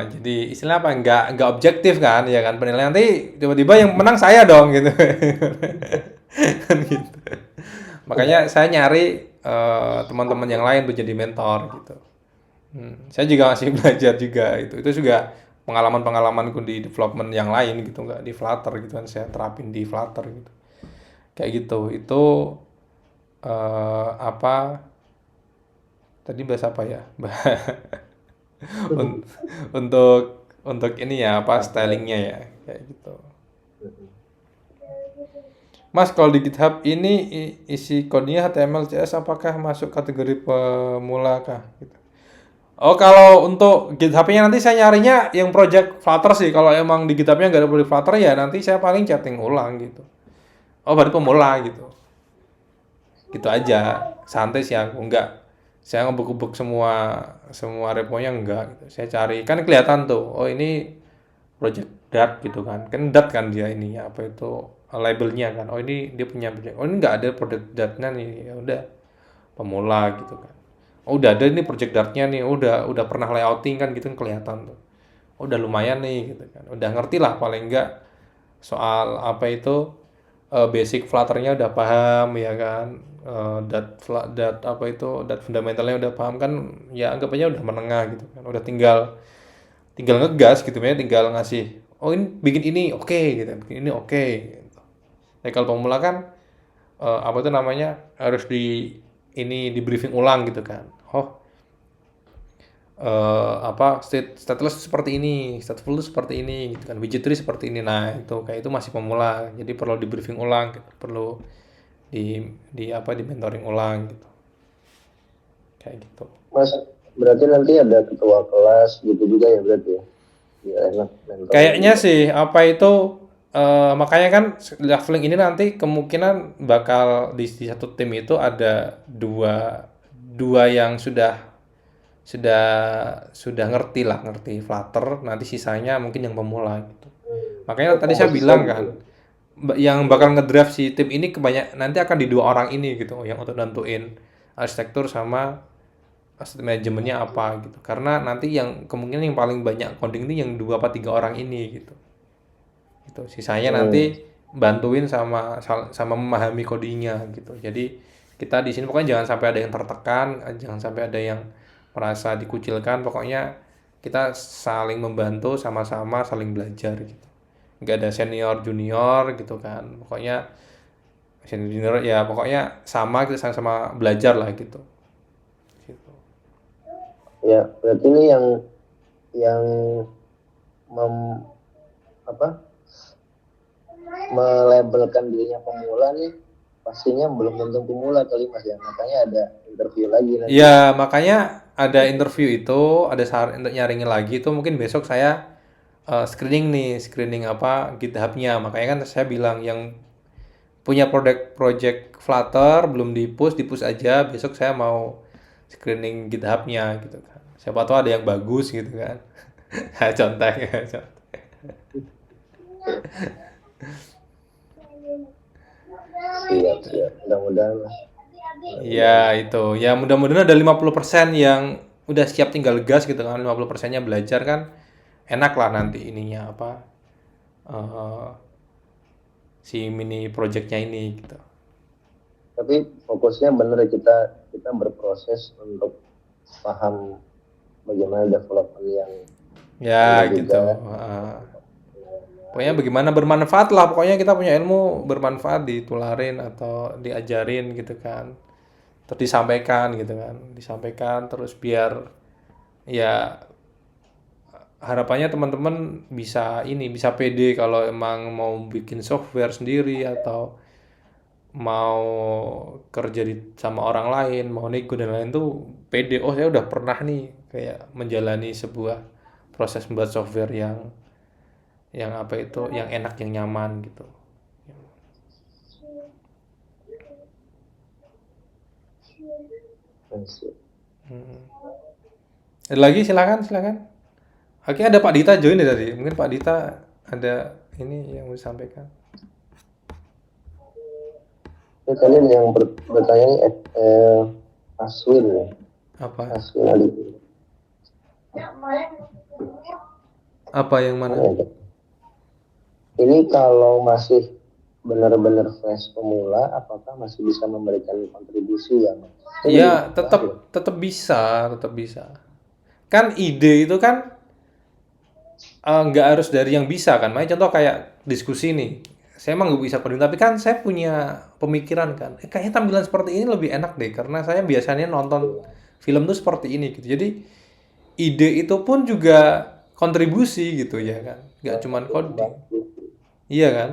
jadi istilah apa? Nggak objektif kan, ya kan penilaian nanti tiba-tiba yang menang saya dong gitu, kan gitu. Makanya saya nyari teman-teman yang lain buat jadi mentor gitu. Saya juga masih belajar juga itu juga pengalamanku di development yang lain gitu, nggak di Flutter gitu kan, saya terapin di Flutter gitu. Kayak gitu. Itu tadi bahas apa ya? untuk ini ya stylingnya ya kayak gitu. Mas, kalau di GitHub ini isi kodenya HTML CSS apakah masuk kategori pemula kah? Gitu. Kalau untuk GitHub-nya nanti saya nyarinya yang project Flutter sih. Kalau emang di GitHub-nya nggak ada project Flutter ya nanti saya paling chatting ulang gitu. Berarti pemula gitu. gitu aja, santai sih aku, enggak saya ngebuk-ngebuk semua reponya, enggak gitu. Saya cari kan kelihatan tuh, oh ini project Dart gitu kan, Dart kan dia ini apa itu labelnya kan, oh ini dia punya project, oh ini enggak ada project Dartnya nih, ya udah pemula gitu kan. Oh udah ada ini project Dartnya nih, oh, udah pernah layouting kan gitu kan, kelihatan tuh. Oh, udah lumayan nih gitu kan, udah ngerti lah paling enggak soal apa itu basic Flutter-nya udah paham ya kan, dat apa itu dat fundamentalnya udah paham kan, ya anggap aja udah menengah gitu kan, udah tinggal tinggal ngegas gitu ya, tinggal ngasih oh ini bikin ini oke gitu, bikin ini oke gitu. Nah, kalau pemula kan apa itu namanya harus di briefing ulang gitu kan, oh apa stateless seperti ini, stateful seperti ini gitu kan, widget tree seperti ini. Nah, itu kayak itu masih pemula. Jadi perlu di briefing ulang gitu. Perlu di mentoring ulang gitu. Kayak gitu. Mas, berarti nanti ada ketua kelas gitu juga ya berarti ya? Ya enak mentor. Kayaknya sih apa itu makanya kan leveling ini nanti kemungkinan bakal di satu tim itu ada dua yang sudah ngerti Flutter, nanti sisanya mungkin yang pemula gitu. Makanya tadi saya bilang kan, yang bakal ngedraft si tim ini nanti akan di 2 orang ini gitu, yang untuk nentuin arsitektur sama asset manajemennya apa gitu. Karena nanti yang kemungkinan yang paling banyak coding ini yang 2 apa 3 orang ini gitu. Gitu. Sisanya nanti bantuin sama memahami codingnya gitu. Jadi kita di sini pokoknya jangan sampai ada yang tertekan, jangan sampai ada yang merasa dikucilkan, pokoknya kita saling membantu, sama-sama saling belajar gitu. Nggak ada senior junior gitu kan, pokoknya senior junior ya pokoknya sama, kita sama-sama belajar lah gitu. Ya berarti ini yang melabelkan dirinya pemula nih pastinya belum tentu pemula kali Mas ya, makanya ada interview lagi nanti. Ya makanya ada interview itu, ada saran untuk nyaringin lagi itu, mungkin besok saya screening apa GitHub-nya. Makanya kan saya bilang yang punya project Flutter belum di-push aja, besok saya mau screening GitHub-nya gitu kan. Siapa tahu ada yang bagus gitu kan. Contek. Siap, mudah-mudahan lah. Ya itu, ya mudah-mudahan ada 50% yang udah siap tinggal gas gitu kan, 50%-nya belajar kan, enak lah nanti ininya apa si mini projectnya ini gitu. Tapi fokusnya bener kita berproses untuk paham bagaimana development yang ya gitu. Pokoknya bagaimana bermanfaat lah, pokoknya kita punya ilmu bermanfaat ditularin atau diajarin gitu kan, terus disampaikan terus biar ya harapannya teman-teman bisa pede kalau emang mau bikin software sendiri atau mau kerja sama orang lain, mau nego dan lain tuh pede, oh saya udah pernah nih kayak menjalani sebuah proses membuat software yang apa itu, yang enak, yang nyaman gitu. Ada lagi, silakan. Oke, ada Pak Dita join ya tadi. Mungkin Pak Dita ada ini yang mau disampaikan. Ini kalian yang bertanya ini Aswin ya. Apa? Aswin Ali. Apa yang mana? Ini kalau masih benar-benar fresh pemula, apakah masih bisa memberikan kontribusi yang? Ya, tetap bisa. Kan ide itu kan nggak harus dari yang bisa kan. Makanya contoh kayak diskusi nih. Saya emang nggak bisa coding, tapi kan saya punya pemikiran kan. Kayaknya tampilan seperti ini lebih enak deh, karena saya biasanya nonton film tuh seperti ini gitu. Jadi ide itu pun juga kontribusi gitu ya kan. Nggak cuma coding. Iya kan?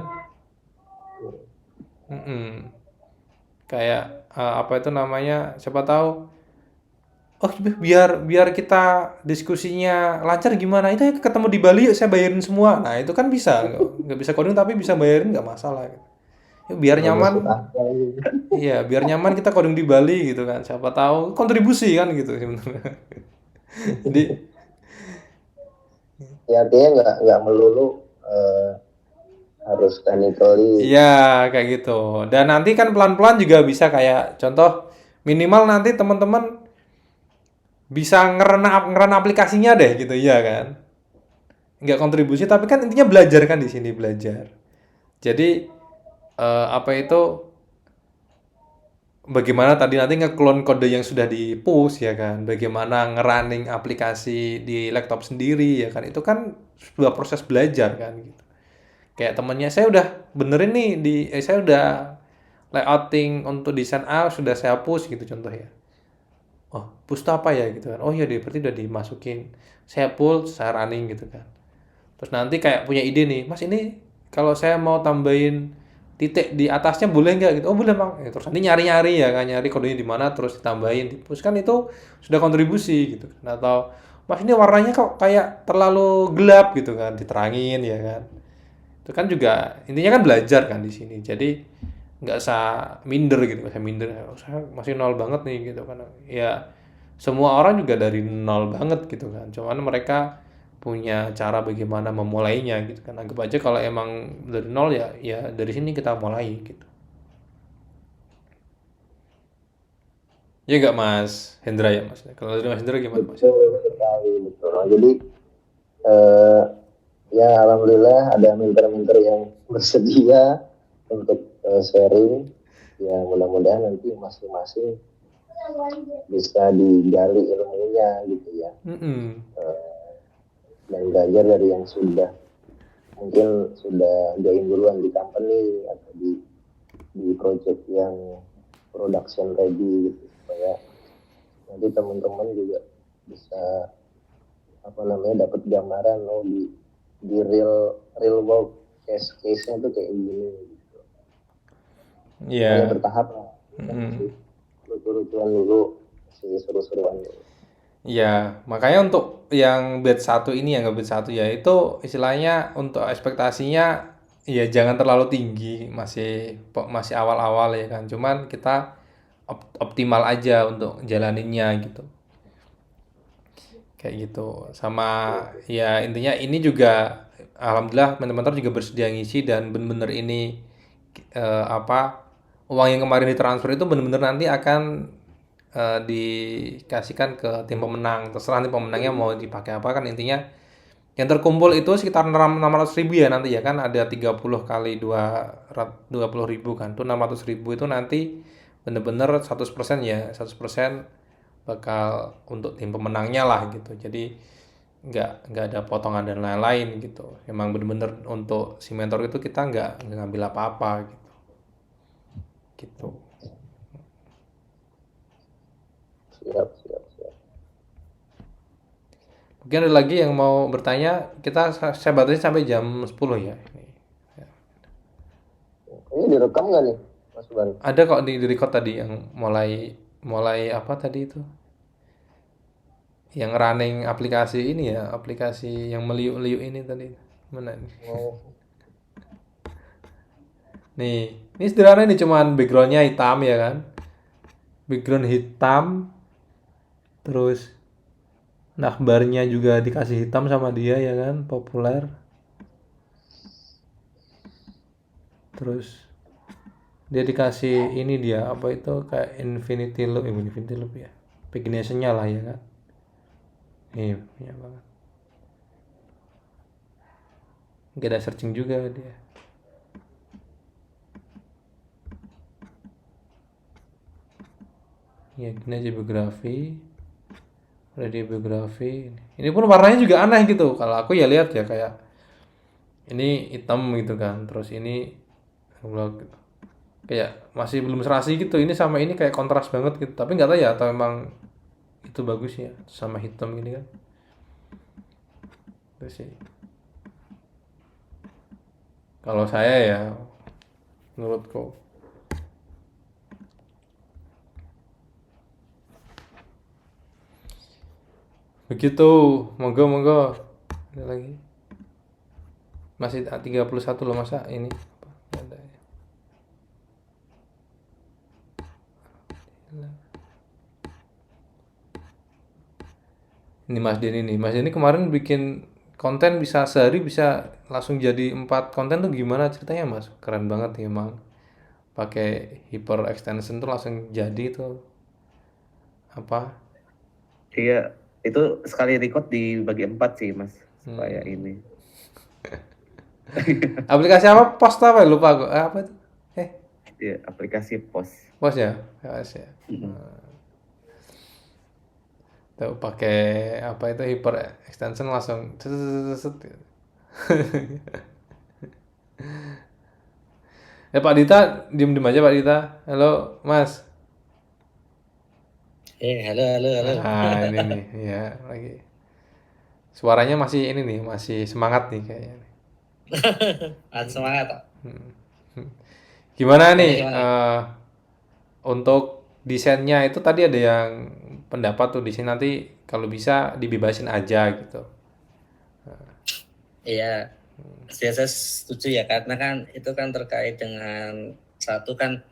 Kayak apa itu namanya? Siapa tahu? Oh biar kita diskusinya lancar gimana? Itu ketemu di Bali yuk, saya bayarin semua. Nah itu kan bisa, nggak bisa coding tapi bisa bayarin nggak masalah. biar nyaman. Masuk akal gitu. Iya, biar nyaman kita coding di Bali gitu kan. Siapa tahu kontribusi kan gitu sebenarnya. Jadi Ya artinya nggak melulu harus technically. iya kayak gitu. Dan nanti kan pelan-pelan juga bisa kayak contoh minimal nanti teman-teman bisa ngerana aplikasinya deh gitu ya kan. Nggak kontribusi tapi kan intinya belajar kan di sini belajar. Jadi apa itu bagaimana tadi nanti nge-clone kode yang sudah di-push ya kan, bagaimana ngerunning aplikasi di laptop sendiri ya kan, itu kan sebuah proses belajar kan gitu. Kayak temennya saya udah benerin nih saya udah layouting untuk desain A sudah saya push gitu contoh ya. Oh, push itu apa ya gitu kan. Oh iya deh, berarti udah dimasukin. Saya pull, saya running gitu kan. Terus nanti kayak punya ide nih, Mas ini kalau saya mau tambahin titik di atasnya boleh nggak gitu? Oh boleh bang. Terus nanti nyari-nyari ya kan, nyari kodenya di mana, terus ditambahin, dipus kan itu sudah kontribusi gitu kan. Atau Mas ini warnanya kok kayak terlalu gelap gitu kan, diterangin ya kan. Itu kan juga intinya kan belajar kan di sini. Jadi nggak usah minder gitu, nggak usah minder. Oh, saya masih nol banget nih gitu kan. Ya semua orang juga dari nol banget gitu kan. Cuman mereka punya cara bagaimana memulainya gitu kan. Anggap aja kalau emang dari nol ya ya dari sini kita mulai gitu. Ya nggak Mas Hendra ya Mas. Kalau dari Mas Hendra gimana Mas? Betul sekali, betul. Nah, jadi eh, ya alhamdulillah ada mentor-mentor yang bersedia untuk sharing. Ya mudah-mudahan nanti masing-masing bisa digali ilmunya gitu ya. Mm-mm. Dan belajar dari yang mungkin sudah join duluan di company atau di project yang production ready gitu, supaya nanti teman-teman juga bisa dapat gambaran di real world case-nya tuh kayak gini gitu. Iya. Bertahap lah. Mm-mm. Lucu-lucuan dulu, masih seru-seruan dulu. Ya, makanya untuk yang batch 1 ini yang batch 1 ya itu istilahnya untuk ekspektasinya ya jangan terlalu tinggi, masih awal-awal ya kan. Cuman kita optimal aja untuk jalaninnya gitu. Kayak gitu. Sama ya intinya ini juga alhamdulillah teman-teman juga bersedia ngisi dan bener-bener ini apa uang yang kemarin ditransfer itu bener-bener nanti akan dikasihkan ke tim pemenang. Terserah nanti pemenangnya mau dipakai apa kan intinya yang terkumpul itu sekitar 600.000 ya nanti ya kan ada 30 kali 20.000 kan tuh 600.000 itu nanti bener-bener 100% ya 100% bakal untuk tim pemenangnya lah gitu. Jadi nggak ada potongan dan lain-lain gitu. Emang bener-bener untuk si mentor itu kita nggak ngambil apa-apa gitu. Siap. Mungkin ada lagi yang mau bertanya, saya batasi sampai jam 10 ya. Ini direkam nggak nih, Mas Ban? Ada kok di record tadi yang mulai apa tadi itu? Yang running aplikasi ini ya, aplikasi yang meliuk-liuk ini tadi. Mana nih? Oh, Nih, ini sederhana ini cuman backgroundnya hitam ya kan? Background hitam, terus navbarnya juga dikasih hitam sama dia ya kan, populer. Terus dia dikasih ini dia apa itu kayak infinity loop ya, pagination-nya lah ya kan. Iya, punya banget. Gak ada searching juga dia. Ya gini aja biografi. Ada di biografi. Ini pun warnanya juga aneh gitu. Kalau aku ya lihat ya kayak ini hitam gitu kan. Terus ini gitu. Kayak masih belum serasi gitu. Ini sama ini kayak kontras banget gitu. Tapi nggak tahu ya atau emang itu bagus ya sama hitam gini kan. Terus sih. Kalau saya ya menurutku begitu. Monggo ada lagi masih 31 loh masa ini apa? Ada ya. Ini Mas Denny nih. Mas Denny kemarin bikin konten bisa sehari bisa langsung jadi 4 konten tuh gimana ceritanya Mas? Keren banget nih emang. Pakai hyper extension tuh langsung jadi tuh apa? Iya, itu sekali record dibagi 4 sih mas, supaya ini. Aplikasi apa? Post apa? Lupa aku. Apa itu? Iya, aplikasi post. Post ya? Post ya. Tuh pakai apa itu hyper extension langsung set, set, set, set. Pak Dita, diem-diem aja Pak Dita. Halo Mas. Halo, halo, halo. Ah ini nih, ya lagi. Suaranya masih ini nih, masih semangat nih kayaknya. Semangat. Gimana nih Gimana? untuk desainnya itu tadi ada yang pendapat tuh desain nanti kalau bisa dibebasin aja gitu. Iya, saya setuju ya karena kan itu kan terkait dengan satu kan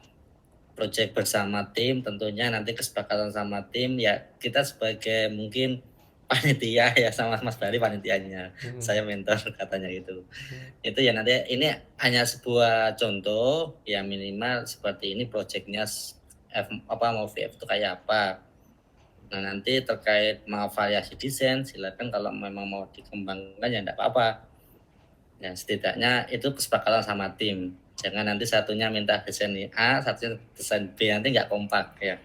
proyek bersama tim, tentunya nanti kesepakatan sama tim ya kita sebagai mungkin panitia ya sama Mas Bari panitianya, saya mentor katanya gitu. Itu ya nanti ini hanya sebuah contoh ya minimal seperti ini proyeknya mau VF itu kayak apa. Nah nanti terkait mau variasi desain silakan kalau memang mau dikembangkan ya enggak apa-apa. Ya setidaknya itu kesepakatan sama tim. Jangan nanti satunya minta desain A, satunya desain B, nanti nggak kompak ya.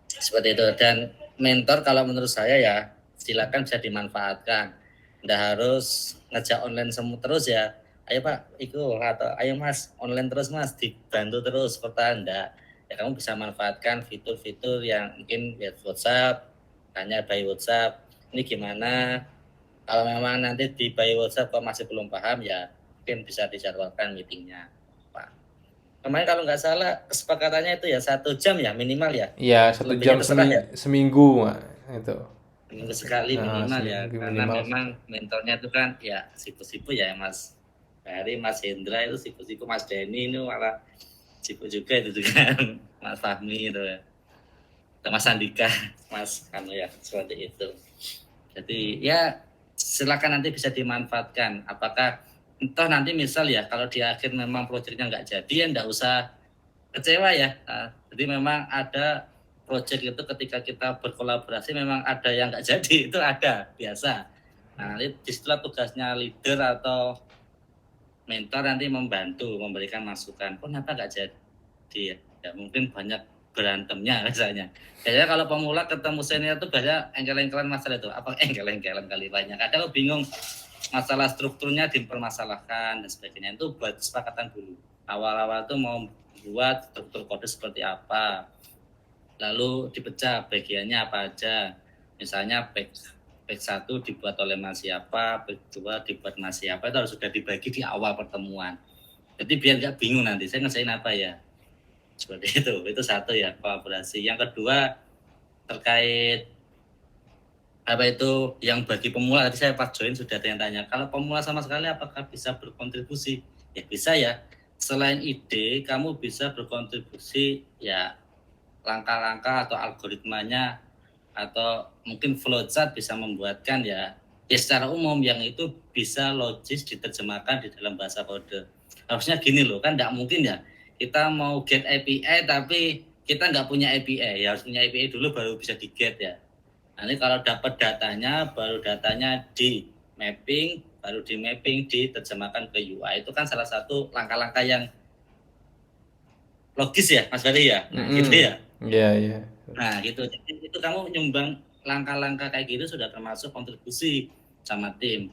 Seperti itu. Dan mentor kalau menurut saya ya silakan bisa dimanfaatkan. Nggak harus ngejak online semua terus ya. Ayo Pak, ikut atau ayo Mas online terus Mas, dibantu terus seperti Anda. Ya kamu bisa manfaatkan fitur-fitur yang mungkin via WhatsApp, tanya by WhatsApp. Ini gimana? Kalau memang nanti di by WhatsApp kok masih belum paham ya mungkin bisa dijadwalkan meetingnya Pak. Kemarin kalau nggak salah kesepakatannya itu ya 1 jam ya minimal ya. Iya, 1 jam seminggu itu. Minggu sekali minimal ya. Karena memang mentornya itu kan ya sipu-sipu ya Mas Ferry, Mas Hendra itu sipu-sipu, Mas Denny itu malah sipu juga itu juga Mas Fahmi itu ya. Mas Andika, Mas Kano ya seperti itu. Jadi ya silakan nanti bisa dimanfaatkan. Apakah entah nanti misal ya kalau di akhir memang proyeknya nggak jadi ya nggak usah kecewa ya. Nah, jadi memang ada proyek itu ketika kita berkolaborasi memang ada yang nggak jadi itu ada biasa. Nah nanti disitulah tugasnya leader atau mentor nanti membantu memberikan masukan. Kenapa nggak jadi ya? Ya mungkin banyak berantemnya rasanya. Kayaknya kalau pemula ketemu senior itu banyak engkel-engkelan masalah itu. Apa engkel-engkelan kali banyak. Kadang bingung masalah strukturnya dipermasalahkan dan sebagainya. Itu buat kesepakatan dulu. Awal-awal itu mau buat struktur kode seperti apa. Lalu dipecah bagiannya apa aja. Misalnya page 1 dibuat oleh Mas siapa, page 2 dibuat Mas siapa, itu harus sudah dibagi di awal pertemuan. Jadi biar nggak bingung nanti saya ngerjain apa ya. Seperti itu satu ya kolaborasi. Yang kedua terkait apa itu yang bagi pemula, tadi saya pas join sudah ada yang tanya kalau pemula sama sekali apakah bisa berkontribusi. Ya bisa ya, selain ide kamu bisa berkontribusi ya langkah-langkah atau algoritmanya atau mungkin flowchart bisa membuatkan ya secara umum yang itu bisa logis diterjemahkan di dalam bahasa kode. Harusnya gini loh, kan nggak mungkin ya kita mau get API tapi kita nggak punya API, ya harus punya API dulu baru bisa di get ya. Nanti kalau dapat datanya, baru datanya di mapping, baru di mapping diterjemahkan ke UI. Itu kan salah satu langkah-langkah yang logis ya Mas Ferry ya, gitu ya. Iya. Nah gitu, jadi itu kamu nyumbang langkah-langkah kayak gitu sudah termasuk kontribusi sama tim.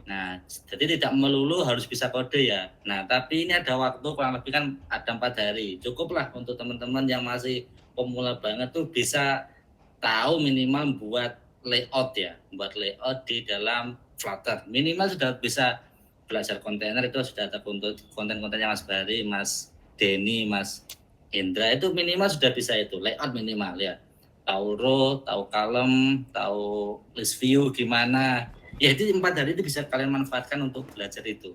Nah, jadi tidak melulu harus bisa kode ya. Nah, tapi ini ada waktu kurang lebih kan ada 4 hari. Cukuplah untuk teman-teman yang masih pemula banget tuh bisa tahu minimal buat layout ya. Buat layout di dalam Flutter. Minimal sudah bisa belajar kontainer, itu sudah ada konten-kontennya Mas Bari, Mas Denny, Mas Hendra, itu minimal sudah bisa itu. Layout minimal ya. Tahu row, tahu column, tahu list view gimana. Ya itu 4 hari itu bisa kalian manfaatkan untuk belajar itu.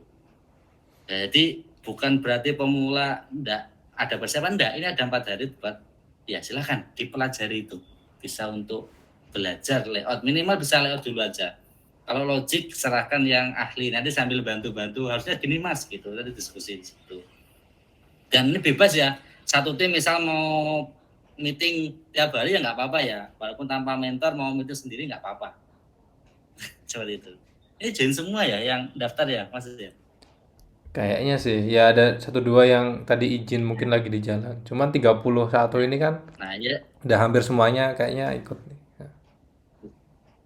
Jadi bukan berarti pemula enggak ada persiapan enggak? Ini ada 4 hari buat, ya silakan dipelajari itu. Bisa untuk belajar layout, minimal bisa layout dulu aja. Kalau logik serahkan yang ahli, nanti sambil bantu-bantu harusnya gini mas gitu, nanti diskusi di situ. Dan ini bebas ya, satu tim misal mau meeting tiap hari ya nggak apa-apa ya, walaupun tanpa mentor mau meeting sendiri nggak apa-apa. Seperti itu. Ini join semua ya yang daftar ya maksudnya. Kayaknya sih, ya ada 1-2 yang tadi izin mungkin lagi di jalan. Cuman 31 ini kan Nah ya, udah hampir semuanya kayaknya ikut nih.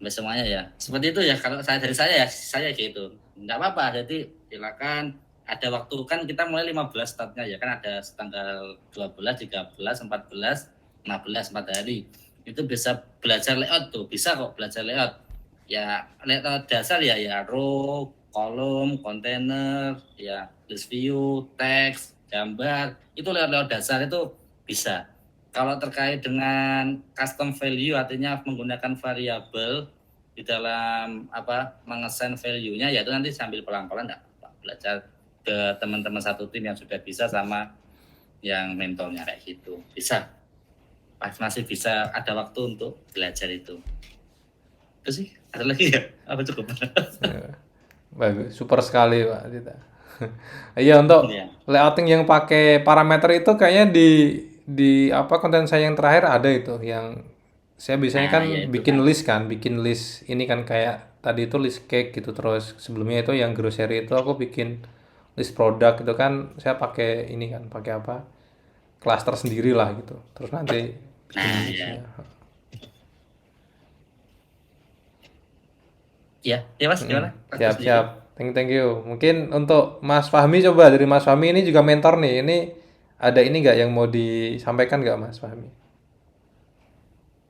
semuanya ya. Seperti itu ya, kalau dari saya ya, saya gitu. Nggak apa-apa, jadi silakan. Ada waktu kan kita mulai 15 startnya ya, kan ada tanggal 12, 13, 14, 15, 4 hari. Itu bisa belajar layout tuh, bisa kok belajar layout. Ya layout dasar ya, row, kolom, kontainer, ya list view, teks, gambar. Itu layout dasar itu bisa. Kalau terkait dengan custom value, artinya menggunakan variabel di dalam mengesain value-nya, ya itu nanti sambil pelan-pelan belajar ke teman-teman satu tim yang sudah bisa sama yang mentornya kayak gitu. Bisa. Masih bisa ada waktu untuk belajar itu. Itu sih. Ada lagi ya? Apa cukup? Ya, bagus, super sekali Pak Dita. Iya, untuk layouting yang pakai parameter itu kayaknya di konten saya yang terakhir ada itu, yang saya biasanya kan bikin list ini kan kayak tadi itu list cake gitu, terus sebelumnya itu yang grocery itu aku bikin list produk itu kan saya pakai ini kan, pakai cluster sendiri lah gitu, terus nanti bikin listnya. Ya mas gimana? Siap. Thank you. Mungkin untuk Mas Fahmi, coba dari Mas Fahmi ini juga mentor nih. Ini ada ini nggak yang mau disampaikan nggak Mas Fahmi?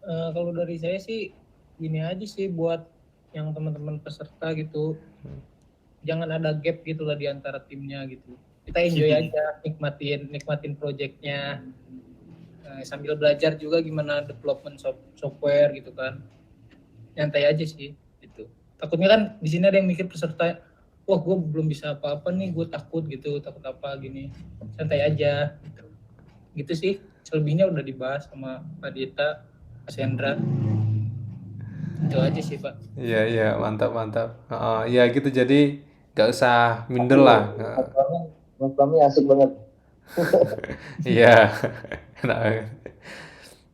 Kalau dari saya sih gini aja sih, buat yang teman-teman peserta gitu, jangan ada gap gitu lah di antara timnya gitu. Kita enjoy aja, nikmatin projectnya, sambil belajar juga gimana development software gitu kan. Nyantai aja sih gitu. Takutnya kan di sini ada yang mikir peserta, wah gue belum bisa apa-apa nih, gue takut apa gini. Santai aja gitu sih. Selebihnya udah dibahas sama Pak Dita, Mas Hendra. Itu aja sih Pak. Iya, mantap. Ya gitu, jadi nggak usah minder lah. Mas Fahmi asik banget. Iya, enak banget.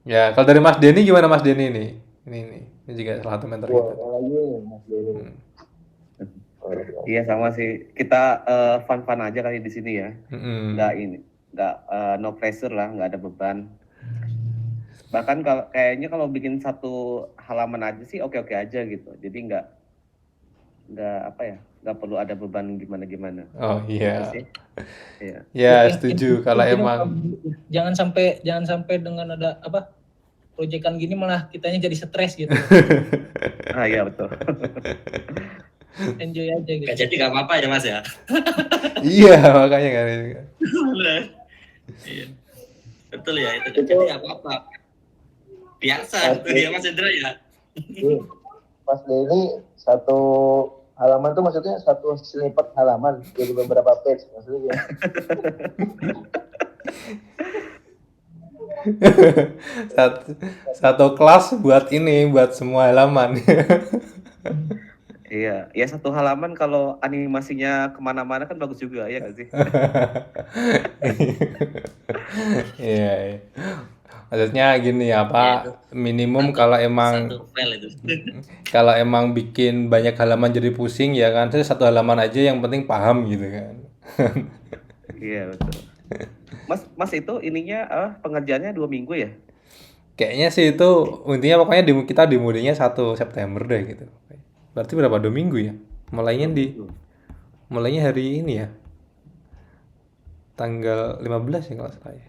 Ya, kalau dari Mas Denny gimana Mas Denny nih? Ini juga salah satu mentor kita. Lagi Mas Denny. Iya sama sih, kita fun aja kali di sini ya. Nggak no pressure lah, nggak ada beban. Bahkan kayaknya kalau bikin satu halaman aja sih oke aja gitu. Jadi nggak perlu ada beban gimana. Oh iya. Iya. Ya setuju. Kalau emang jangan sampai dengan ada proyekan gini malah kitanya jadi stres gitu. Iya betul. Enjoy aja gitu. Jadi nggak apa-apa ya mas ya. Iya, makanya kan. Iya. Betul ya, itu jadi nggak apa-apa. Biasa tuh ya Mas Hendra ya. Mas Denny satu halaman tuh maksudnya satu snippet halaman jadi beberapa page maksudnya. satu kelas buat semua halaman. Iya, ya satu halaman kalau animasinya kemana-mana kan bagus juga ya nggak sih? Iya. Maksudnya gini minimum kalau emang bikin banyak halaman jadi pusing ya kan, satu halaman aja yang penting paham gitu kan. Iya betul. Mas itu ininya pengerjaannya 2 minggu ya? Kayaknya sih itu intinya, pokoknya kita demodenya 1 September deh gitu. Berarti berapa, 2 minggu ya? Mulainya hari ini ya, tanggal 15 ya kalau salah ya.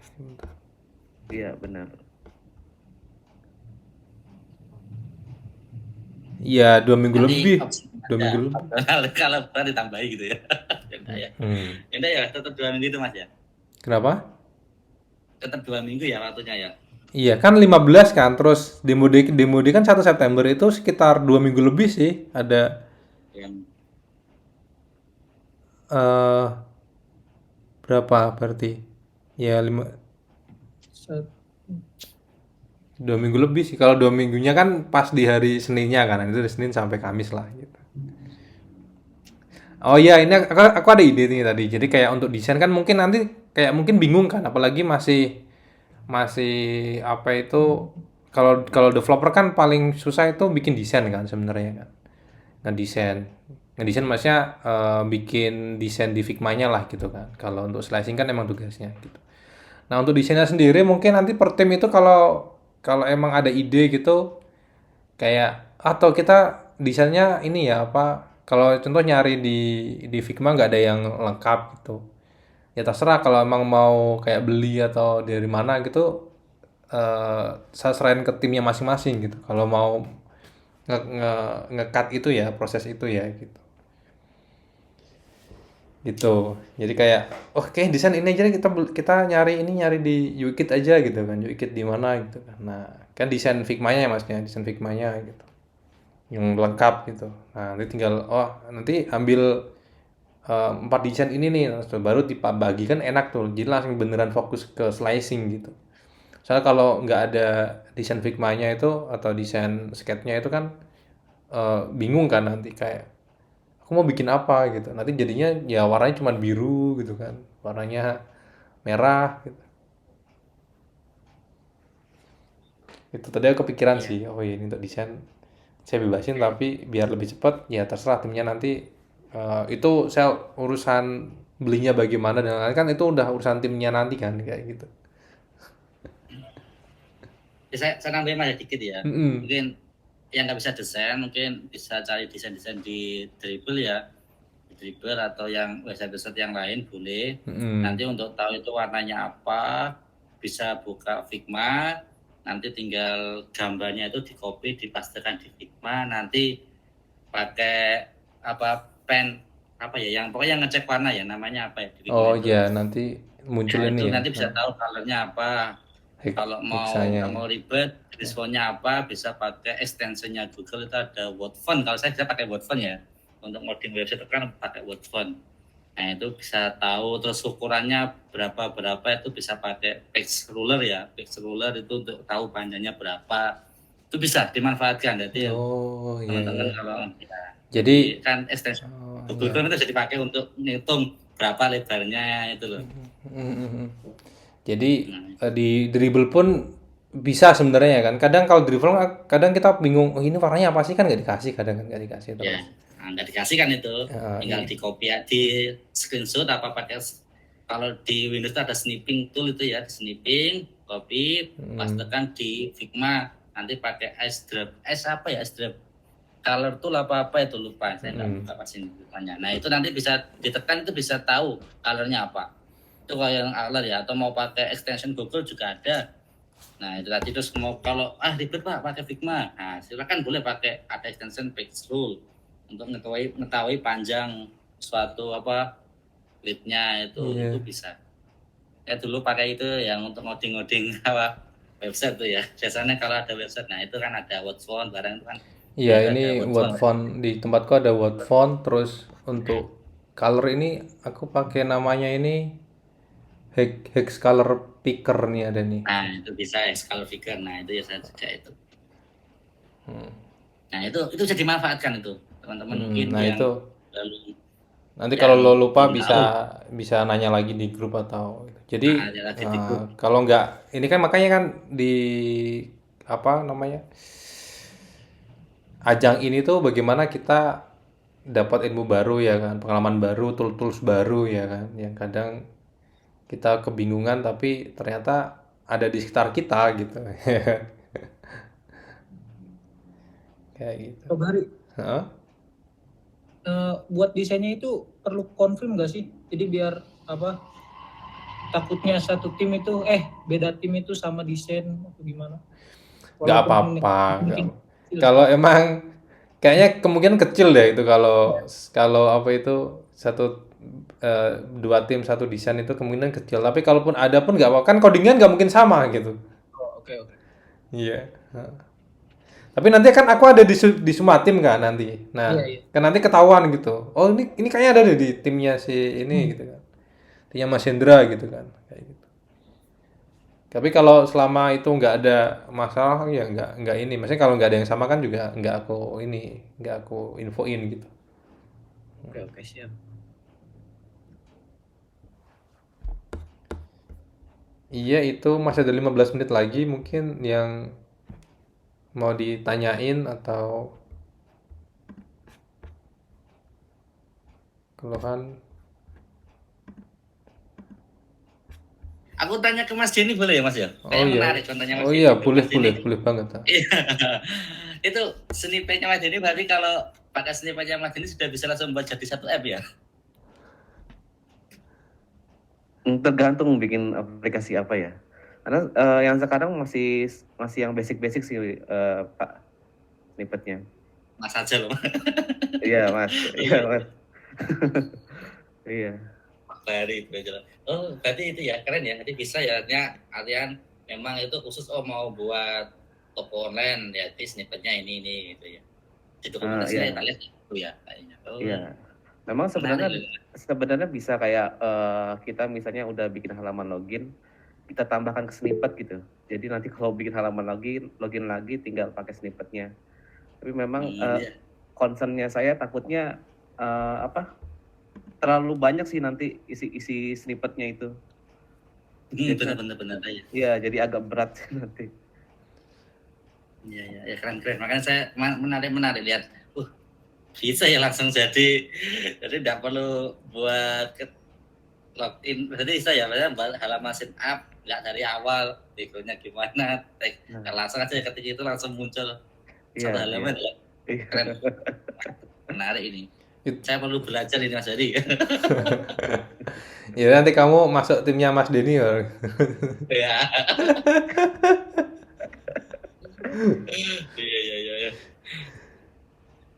Iya benar. Iya 2 minggu lebih. 2 minggu lebih. Kalau ditambahi gitu ya. Enggak ya, tetap 2 minggu itu mas ya. Kenapa? Tetap 2 minggu ya waktunya ya. Iya kan 15 kan, terus demode kan 1 September itu sekitar 2 minggu lebih sih. Ada berapa berarti? Ya 2 Se- minggu lebih sih. Kalau 2 minggunya kan pas di hari Seninnya kan, itu dari Senin sampai Kamis lah gitu. Oh iya, ini aku ada ide nih tadi. Jadi kayak untuk desain kan mungkin nanti kayak mungkin bingung kan, apalagi masih masih apa itu, kalau kalau developer kan paling susah itu bikin desain kan sebenarnya kan. Ngedesain. Ngedesain maksudnya bikin desain di Figma-nya lah gitu kan. Kalau untuk slicing kan emang tugasnya gitu. Nah, untuk desainnya sendiri mungkin nanti per tim itu kalau kalau emang ada ide gitu kayak atau kita desainnya ini ya apa, kalau contoh nyari di Figma nggak ada yang lengkap gitu. Ya terserah kalau emang mau kayak beli atau dari mana gitu, saya serahin ke timnya masing-masing gitu. Kalau mau nge-cut itu ya, proses itu ya gitu. Gitu. Jadi kayak, oh kayak desain ini aja deh, kita nyari di UKit aja gitu kan. UKit di mana gitu kan. Nah, kan desain Figma-nya ya Masnya, desain Figma-nya gitu. Yang lengkap gitu. Nah, nanti tinggal oh nanti ambil 4 desain ini nih, terus baru dibagi kan enak tuh. Jadi langsung beneran fokus ke slicing gitu. Soalnya kalau nggak ada desain Figma-nya itu atau desain sketch-nya itu kan bingung kan nanti kayak aku mau bikin apa gitu. Nanti jadinya ya warnanya cuma biru gitu kan. Warnanya merah gitu. Itu tadi aku kepikiran Iya. sih, oh iya, ini untuk desain saya bebasin tapi biar lebih cepat ya terserah timnya nanti. Itu saya urusan belinya bagaimana dan lain-lain kan itu udah urusan timnya nanti kan kayak gitu. Ya, saya nambahin aja dikit ya. Mm-mm. Mungkin yang nggak bisa desain mungkin bisa cari desain-desain di Dribble ya, di Dribble atau yang website-website yang lain boleh. Mm-mm. Nanti untuk tahu itu warnanya apa bisa buka Figma, nanti tinggal gambarnya itu di copy dipastekan di Figma, nanti pakai apa pen apa ya yang pokoknya yang ngecek warna ya namanya apa ya di Figma Oh itu. ya nanti muncul Nah, ini itu ya, nanti bisa tahu colornya apa. Kalau mau heksanya nggak ya. mau ribet, responnya apa, bisa pakai extensionnya Google itu ada word font. Kalau saya bisa pakai word font ya. Untuk modding website itu kan pakai word font. Nah itu bisa tahu terus ukurannya berapa itu bisa pakai page ruler ya. Page ruler itu untuk tahu panjangnya berapa. Itu bisa dimanfaatkan. Jadi Oh iya teman-teman iya. kalau ya, Jadi jadi kan extension oh Google iya. Chrome itu bisa dipakai untuk ngitung berapa lebarnya itu loh. Mm-mm. Jadi Nah, di dribble pun bisa sebenarnya ya kan. Kadang kalau dribble kadang kita bingung, oh ini warnanya apa sih, kan nggak dikasih, kadang kan nggak dikasih ya, terus. nah, nggak dikasih kan itu, tinggal Iya. di copy di screenshot apa pakai kalau di Windows itu ada snipping tool itu ya, snipping, copy, pastekan di Figma, nanti pakai apa ya, color tool apa itu lupa, saya nggak buka pas ini lupanya. Nah itu nanti bisa ditekan itu bisa tahu colornya apa. Itu kalau yang color ya, atau mau pakai extension Google juga ada. Nah itu tadi terus mau kalau ribet Pak pakai Figma, nah silakan boleh pakai ada extension page rule untuk mengetahui panjang suatu apa leadnya itu Iya. bisa. Ya dulu pakai itu yang untuk ngoding-ngoding apa website tuh ya. Biasanya kalau ada website, nah itu kan ada word font barang itu kan, Iya, ya itu ini ada word word font. font di tempatku ada word font, terus untuk color ini aku pakai namanya ini hex color picker nih ada nih. Nah itu bisa scale figure, nah itu ya saya juga itu. Nah itu bisa dimanfaatkan itu teman-teman mungkin Nah yang itu lalu nanti yang kalau lo lupa belum bisa tahu. bisa nanya lagi di grup atau jadi Nah, ada lagi di grup. kalau nggak ini kan makanya kan di apa namanya ajang ini tuh bagaimana kita dapat ilmu baru ya kan, pengalaman baru, tools baru ya kan, yang kadang kita kebingungan tapi ternyata ada di sekitar kita gitu. Kayak gitu. Coba hari Hah? buat desainnya itu perlu confirm nggak sih? Jadi biar apa? Takutnya satu tim itu beda tim itu sama desain atau gimana? Nggak Walaupun apa-apa. mungkin kecil. Kalau emang kayaknya kemungkinan kecil deh itu, kalau kalau apa itu dua tim satu desain itu kemungkinan kecil. Tapi kalaupun ada pun nggak apa, kan codingan nggak mungkin sama gitu. Oh, oke oke. Iya. Heeh. Tapi nanti kan aku ada di semua tim kan nanti. Iya Nah, iya. kan nanti ketahuan gitu. Oh ini kayaknya ada deh di timnya si ini gitu kan. Timnya Mas Hendra gitu kan. Kayak gitu. Tapi kalau selama itu nggak ada masalah ya nggak ini. Maksudnya kalau nggak ada yang sama kan juga nggak aku infoin gitu. Oke, oke, siap. Iya itu masih ada 15 menit lagi mungkin yang mau ditanyain atau keluhan. Aku tanya ke Mas Denny boleh ya Mas ya? Oh Kayak iya. menarik contohnya Mas Oh Denny iya, itu. boleh Mas Denny. boleh banget. Iya. Itu snippetnya Mas Denny berarti kalau pakai snippetnya Mas Denny sudah bisa langsung buat jadi satu app ya? Tergantung bikin aplikasi apa ya. Karena yang sekarang masih yang basic-basic sih Pak snippetnya. Mas aja loh. Iya Mas, iya Mas. Iya. Dari itu aja. Oh, berarti itu ya keren ya. Jadi bisa ya artian memang itu khusus mau buat toko online ya, di snippetnya ini gitu ya. Di dokumentasi Iya. kita lihat itu ya kayaknya. Oh, Iya. Memang menarik loh. sebenarnya bisa kayak kita misalnya udah bikin halaman login, kita tambahkan ke snippet gitu. Jadi nanti kalau bikin halaman login lagi tinggal pakai snippetnya. Tapi memang Iya. concernnya saya takutnya terlalu banyak sih nanti isi snippetnya itu. Benar-benar ya. Iya, jadi agak berat sih nanti. Iya, keren. Makanya saya menarik lihat. Bisa ya langsung jadi tidak perlu buat login. Berarti bisa ya, halaman sign up nggak dari awal, backgroundnya gimana, langsung aja ketika itu langsung muncul satu halaman ya. Keren. Menarik ini. Saya perlu belajar ini Mas Hadi. Ya nanti kamu masuk timnya Mas Denny ya. Ya. Iya.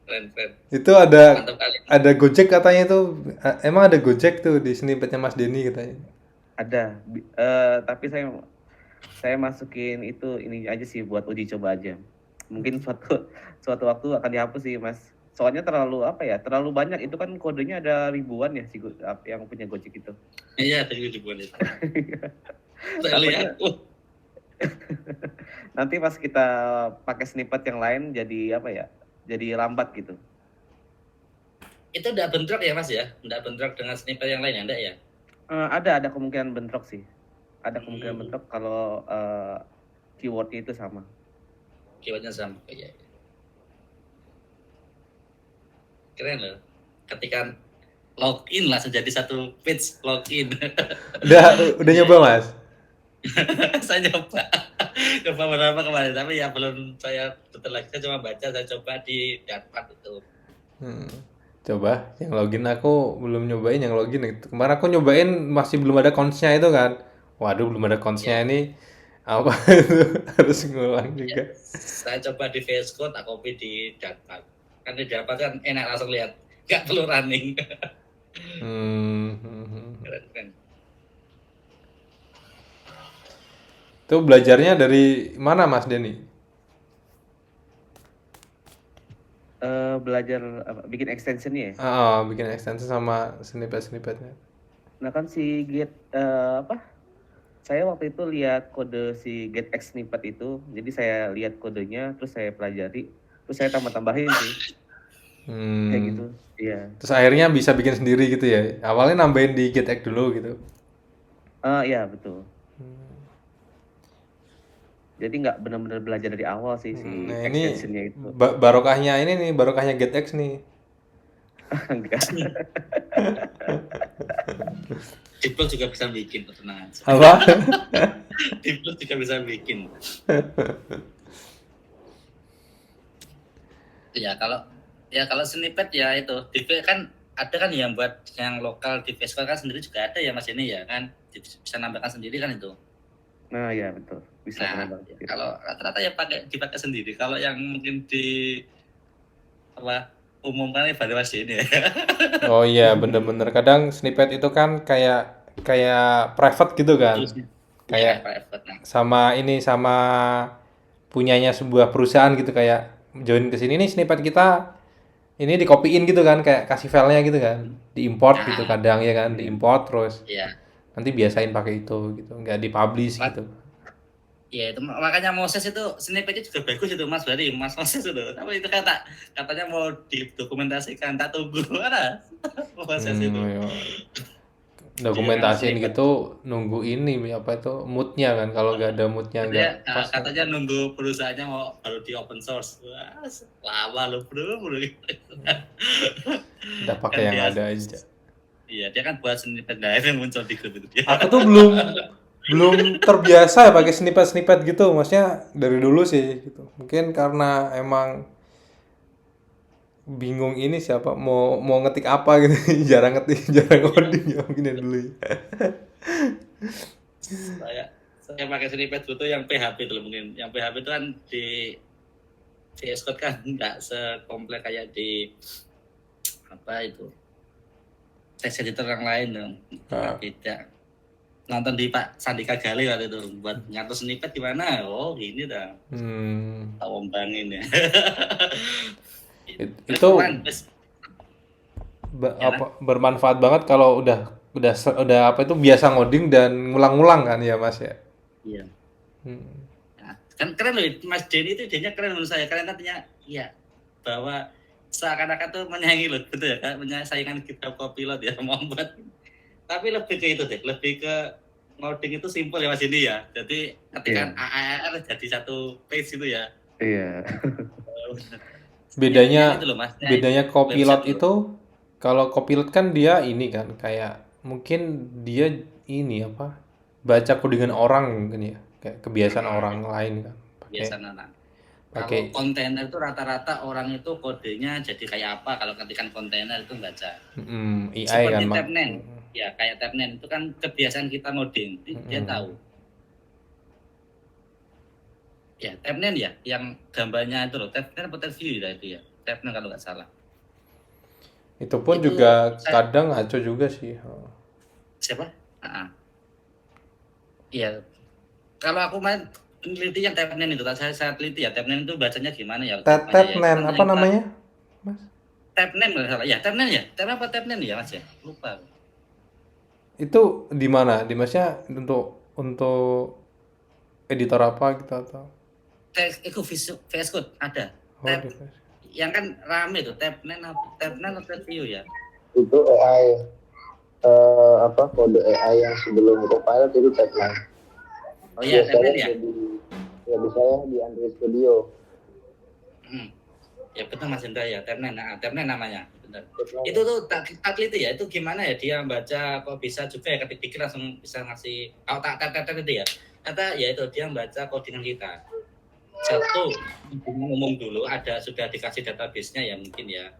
Keren. Itu ada Gojek katanya tuh. Emang ada Gojek tuh di snippetnya Mas Denny katanya. Ada, tapi saya masukin itu ini aja sih buat uji coba aja. Mungkin suatu waktu akan dihapus sih Mas. Soalnya terlalu banyak, itu kan kodenya ada ribuan ya yang punya Gojek itu. Iya, ada ribuan itu. Saya lihat. Nanti pas kita pakai snippet yang lain jadi jadi lambat gitu. Itu udah bentrok ya Mas ya? Udah bentrok dengan snippet yang lain ya? Enggak ya? Ada kemungkinan bentrok sih. Ada kemungkinan bentrok kalau keywordnya itu sama. Keywordnya sama. Iya. Keren loh. Ketika login langsung jadi satu page login. Udah nyoba Mas? Saya nyoba beberapa kemarin, tapi ya belum saya betul lagi. Saya cuma baca, saya coba di Dartpad itu. Coba yang login aku belum nyobain yang login itu. Kemarin aku nyobain masih belum ada counts-nya itu kan. Waduh belum ada counts-nya ini apa itu harus ngulang juga. Saya coba di VS Code, tak copy di Dartpad. Kan di Dartpad kan enak langsung lihat, nggak perlu running. Keren. Itu belajarnya dari mana Mas Denny? Belajar bikin extensionnya ya? Bikin extension sama snippet-snippetnya. Nah kan si saya waktu itu lihat kode si getX snippet itu, jadi saya lihat kodenya, terus saya pelajari, terus saya tambah-tambahin sih. Kayak gitu, iya. Terus akhirnya bisa bikin sendiri gitu ya? Awalnya nambahin di getX dulu gitu? Iya betul. Jadi nggak benar-benar belajar dari awal sih si extensionnya itu. Barokahnya ini nih, barokahnya getX nih. Enggak. Diplot juga bisa bikin, tenang aja. Apa? Diplot juga bisa bikin. kalau snippet ya itu, kan ada kan yang buat yang lokal di Facebook kan sendiri juga ada ya Mas ini ya kan, bisa nambahkan sendiri kan itu. Nah ya betul, bisa nah, kalau rata-rata ya dipakai sendiri. Kalau yang mungkin umumkan ya baru Mas ini ya. Oh iya bener-bener kadang snippet itu kan kayak private gitu kan. Kayak private, sama punyanya sebuah perusahaan gitu, kayak join ke sini nih snippet kita ini dikopiin gitu kan, kayak kasih filenya gitu kan, diimport gitu kadang ya kan, diimport terus nanti biasain pakai itu gitu, nggak dipublish gitu. Ya itu makanya Moses itu snippetnya juga bagus itu Mas Bari, Mas Moses itu. Tapi itu katanya mau didokumentasikan, tak tunggu mana Moses itu. Iya. Dia kan Dokumentasiin snippet. gitu nunggu ini apa itu moodnya kan, kalau nggak ada moodnya nggak pas kan. Katanya nunggu perusahaannya mau baru di open source. Wah, lama loh bro. Udah pakai Kan yang dia, ada aja. iya dia kan buat snippet live yang muncul di grup itu dia. Aku tuh belum terbiasa ya pakai snippet gitu, maksudnya dari dulu sih gitu. Mungkin karena emang bingung ini siapa mau ngetik apa gitu. Jarang coding ya mungkin ya dulu ya. Saya pakai snippet itu yang PHP itu mungkin. Yang PHP itu kan di VS Code kan nggak sekompleks kayak di apa itu text editor yang lain dong. Beda. Nonton di Pak Sandika Gali waktu itu buat nyatu snippet gimana? Oh gini dah. Tak ombangin ya. Itu bermanfaat banget kalau udah apa itu biasa ngoding dan ngulang-ngulang kan ya Mas ya. Iya. Nah, kan keren loh Mas Denny itu idenya keren menurut saya. Kalian nantinya iya bahwa seakan-akan tuh menyaingi loh, betul ya kan? Menyaingan GitHub Copilot ya mau buat. Tapi lebih ke itu deh, lebih ke ngoding itu simple ya Mas ini ya. Jadi ketikan AAR jadi satu page itu ya. Iya. Bedanya loh, Mas. bedanya Copilot itu kalau Copilot kan dia ini kan kayak mungkin dia ini apa baca codingan orang mungkin ya kayak kebiasaan orang lain kan. Kebiasaan orang. Kalau kontainer itu rata-rata orang itu kodenya jadi kayak apa kalau ketikan kontainer itu baca. AI seperti kan Tabnen. Ya kayak Tabnen itu kan kebiasaan kita ngoding, dia tahu. Ya Tabnen ya yang gambarnya itu loh, Tabnen apa Tabview ya itu ya, Tabnen kalau nggak salah. Itu pun itu juga kadang ngaco juga sih. Siapa? Iya. Kalau aku main peneliti yang Tabnen itu, saya teliti ya Tabnen itu bacanya gimana ya? Tabnen apa namanya, Mas? Tabnen nggak salah. Ya Tabnen ya. Tabnen apa Tabnen ya Mas ya? Lupa. Itu di mana? Di Masnya untuk editor apa gitu atau? Itu VS Code ada. Yang kan rame itu Tabnen atau Tabview ya? Itu AI kode AI yang sebelum Copilot itu Tabnen. Oh iya, Tabnen ya? Ya bisa ya di Android Studio. Ya betul Mas Indra ya, Tabnen namanya. Benar. Itu tuh tak teliti ya, itu gimana ya dia baca kok bisa juga ya ketik dikit langsung bisa ngasih tak itu ya. Kata ya itu dia baca codingan kita. Satu ngomong dulu ada sudah dikasih database-nya ya mungkin ya.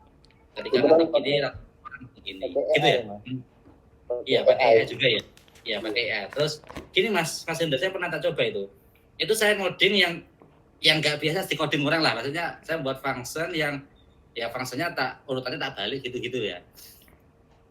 Ketika ngetik ini begini gitu ya. Iya pakai AI juga ya. Iya pakai AI. Terus gini Mas Indra saya pernah tak coba itu. Itu saya ngoding yang nggak biasa di coding orang lah, maksudnya saya buat function yang ya fungsinya urutannya tak balik gitu ya.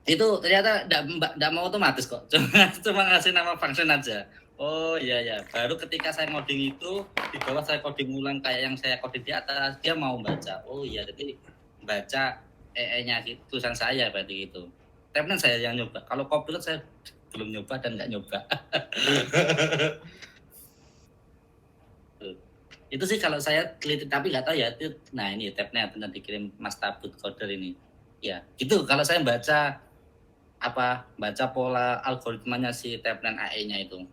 Itu ternyata nggak mau otomatis kok, cuma ngasih nama function aja. Oh iya, baru ketika saya ngoding itu di bawah saya coding ulang kayak yang saya coding di atas, dia mau baca. Oh iya, jadi baca EE-nya tulisan saya berarti gitu. Tapi kan saya yang nyoba. Kalau Copilot saya belum nyoba dan nggak nyoba. Itu sih kalau saya teliti, tapi nggak tahu ya itu. Nah ini tabnya benar dikirim Mas Tabut Coder ini. Ya gitu kalau saya baca pola algoritmanya si Tabnet AI-nya itu.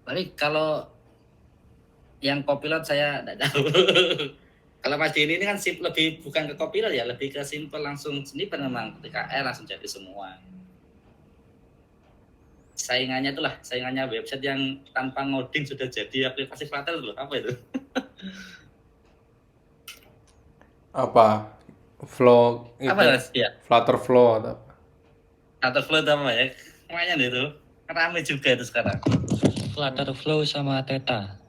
Tapi kalau yang Copilot saya nggak tahu. Kalau Mas Denny ini kan lebih bukan ke Copilot ya, lebih ke simple langsung snippet memang ketika langsung jadi semua. Saingannya website yang tanpa ngoding sudah jadi aplikasi Flutter loh, apa itu? Apa? Flow itu? Apa ya? Flutter Flow atau apa? Flutter Flow itu apa ya? Namanya itu ramai juga itu sekarang. Flutter Flow sama Theta.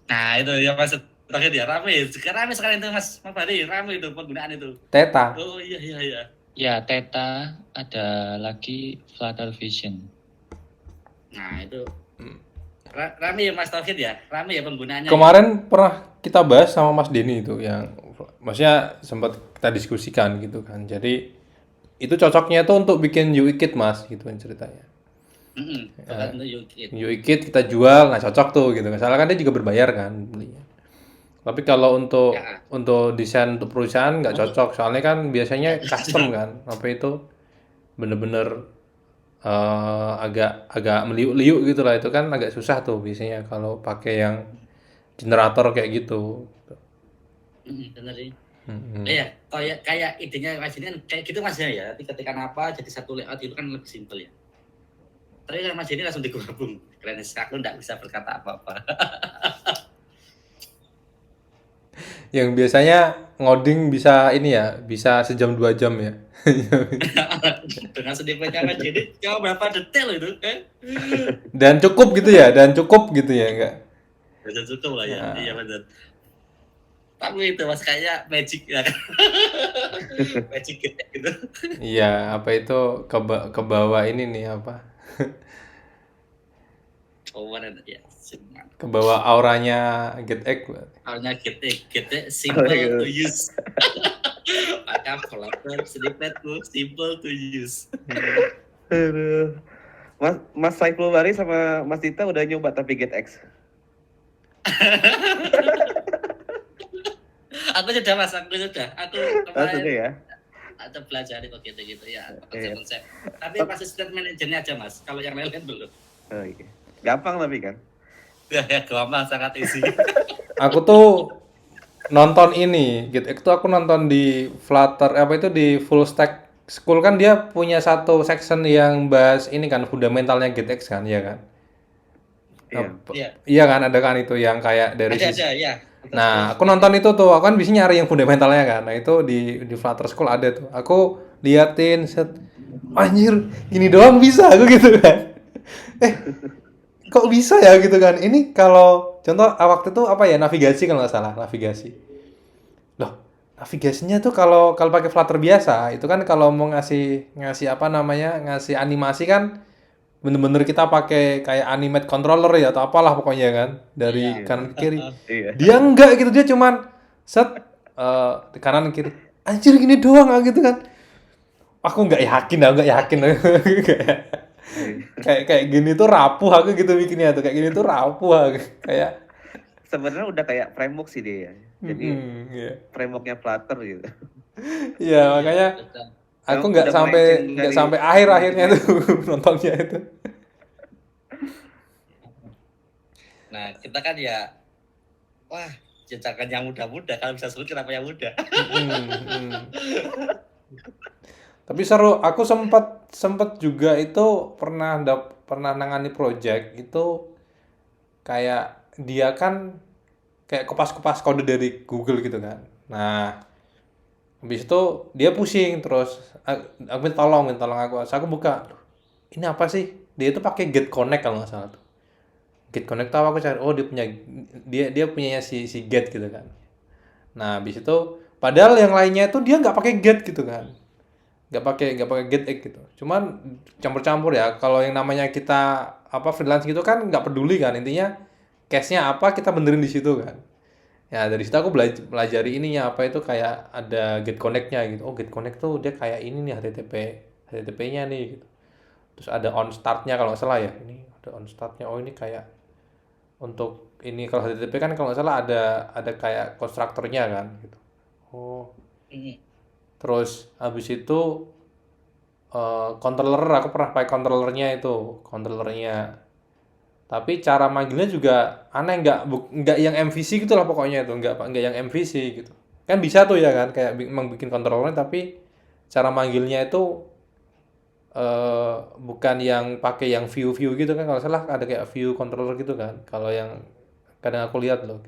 Nah itu ya maksud terakhir ya ramai sekarang itu Mas Fahri, ramai itu penggunaan itu. Theta. Oh iya. Ya Theta, ada lagi Flutter Vision. Nah itu rame ya Mas Tauhid ya, rame ya penggunaannya. Kemarin pernah kita bahas sama Mas Denny itu yang maksudnya sempat kita diskusikan gitu kan. Jadi itu cocoknya itu untuk bikin UI kit Mas gitu kan ceritanya. Bahkan untuk UKIT. UIKit kita jual, nah cocok tuh gitu. Soalnya kan dia juga berbayar kan belinya. Tapi kalau Ya, untuk desain untuk perusahaan nggak cocok, soalnya kan biasanya custom kan, apa itu bener-bener agak agak meliuk-liuk gitu lah, itu kan agak susah tuh biasanya kalau pakai yang generator kayak gitu. bener sih. Mm-mm. Iya, kayak idenya Mas ini kan kayak gitu Mas ya. Tapi ketika apa jadi satu layout itu kan lebih simpel ya. Tapi kan Mas ini langsung digabung. Keren sekali, aku nggak bisa berkata apa-apa. Yang biasanya ngoding bisa ini ya, bisa sejam 2 jam ya. Dengan sedikitnya Mas ini jauh berapa detail itu kan? Dan cukup gitu ya, enggak. Sudah cukup lah ya. Nah, Iya benar. Tapi itu Mas kayak magic ya kan? Magic gitu. iya, apa itu ke bawah ini nih apa? Oh, mana ya? Simpan. Ke bawah auranya GetX. Awalnya GT Oh, simple gitu. to use. Maka Flutter snippet tuh simple to use. Aduh. Mas Saiful Bari sama Mas Dita udah nyoba tapi GetX. Aku sudah Mas, aku sudah. Aku Sudah kemarin ya. ada belajar kok gitu-gitu ya Iya. konsep-konsep. Tapi masih statement manajernya aja Mas. Kalau yang lain belum. Oh, iya. Gampang tapi kan. Ya gampang sangat easy. Aku tuh nonton ini, GetX tuh aku nonton di Flutter apa itu di Full Stack School kan dia punya satu section yang bahas ini kan fundamentalnya GetX kan, iya kan? Iya. Iya. Iya kan, ada kan itu yang kayak dari sisi. Ada ya. Nah, aku nonton itu tuh, aku kan bisa nyari yang fundamentalnya kan. Nah, itu di Flutter School ada tuh. Aku liatin set, anjir, gini doang bisa aku gitu kan. Kok bisa ya gitu kan? Ini kalau contoh waktu itu apa ya, navigasi kalau nggak salah, navigasi. Loh, navigasinya tuh kalau pakai Flutter biasa, itu kan kalau mau ngasih ngasih apa namanya, ngasih animasi kan bener-bener kita pakai kayak animate controller ya atau apalah pokoknya kan dari Iya. kanan ke kiri. Iya. Dia enggak gitu, dia cuman set kanan kiri. Anjir gini doang gitu kan. Aku nggak yakin. kayak gini tuh rapuh aku gitu bikinnya tuh. Kayak gini tuh rapuh aku. Kayak Sebenarnya udah kayak framework sih dia ya. Jadi iya. frameworknya Flutter gitu. Iya, makanya aku nggak Udah sampai melenceng nggak dari sampai akhirnya tuh nontonnya itu. Nah, kita kan ya wah, jangan yang muda-muda. Kalau bisa sebut kenapa yang muda? Tapi seru, aku sempet juga itu pernah nangani project itu kayak dia kan kayak kupas-kupas kode dari Google gitu kan. Nah, habis itu dia pusing terus aku minta tolong aku. Terus aku buka, "Aduh, ini apa sih?" Dia itu pakai Get Connect kalau nggak salah tuh. Get Connect tahu aku cari, oh dia punyanya si Get gitu kan. Nah, habis itu padahal yang lainnya itu dia nggak pakai Get gitu kan. Nggak pakai GetX gitu. Cuman campur-campur ya. Kalau yang namanya kita apa freelance gitu kan nggak peduli kan, intinya case-nya apa kita benerin di situ kan. Ya dari situ aku belajari ininya apa itu kayak ada Get Connect-nya gitu. Oh Get Connect tuh dia kayak ini nih HTTP-nya nih gitu. Terus ada on start-nya kalau nggak salah ya. Ini ada on start-nya. Oh ini kayak untuk ini kalau HTTP kan kalau nggak salah ada kayak konstruktornya kan gitu. Oh terus habis itu controller aku pernah pakai controllernya. Tapi cara manggilnya juga aneh, nggak yang MVC gitu lah pokoknya itu, nggak yang MVC gitu. Kan bisa tuh ya kan kayak emang bikin controllernya tapi cara manggilnya itu bukan yang pakai yang view gitu kan, kalau salah ada kayak view controller gitu kan. Kalau yang kadang aku lihat loh.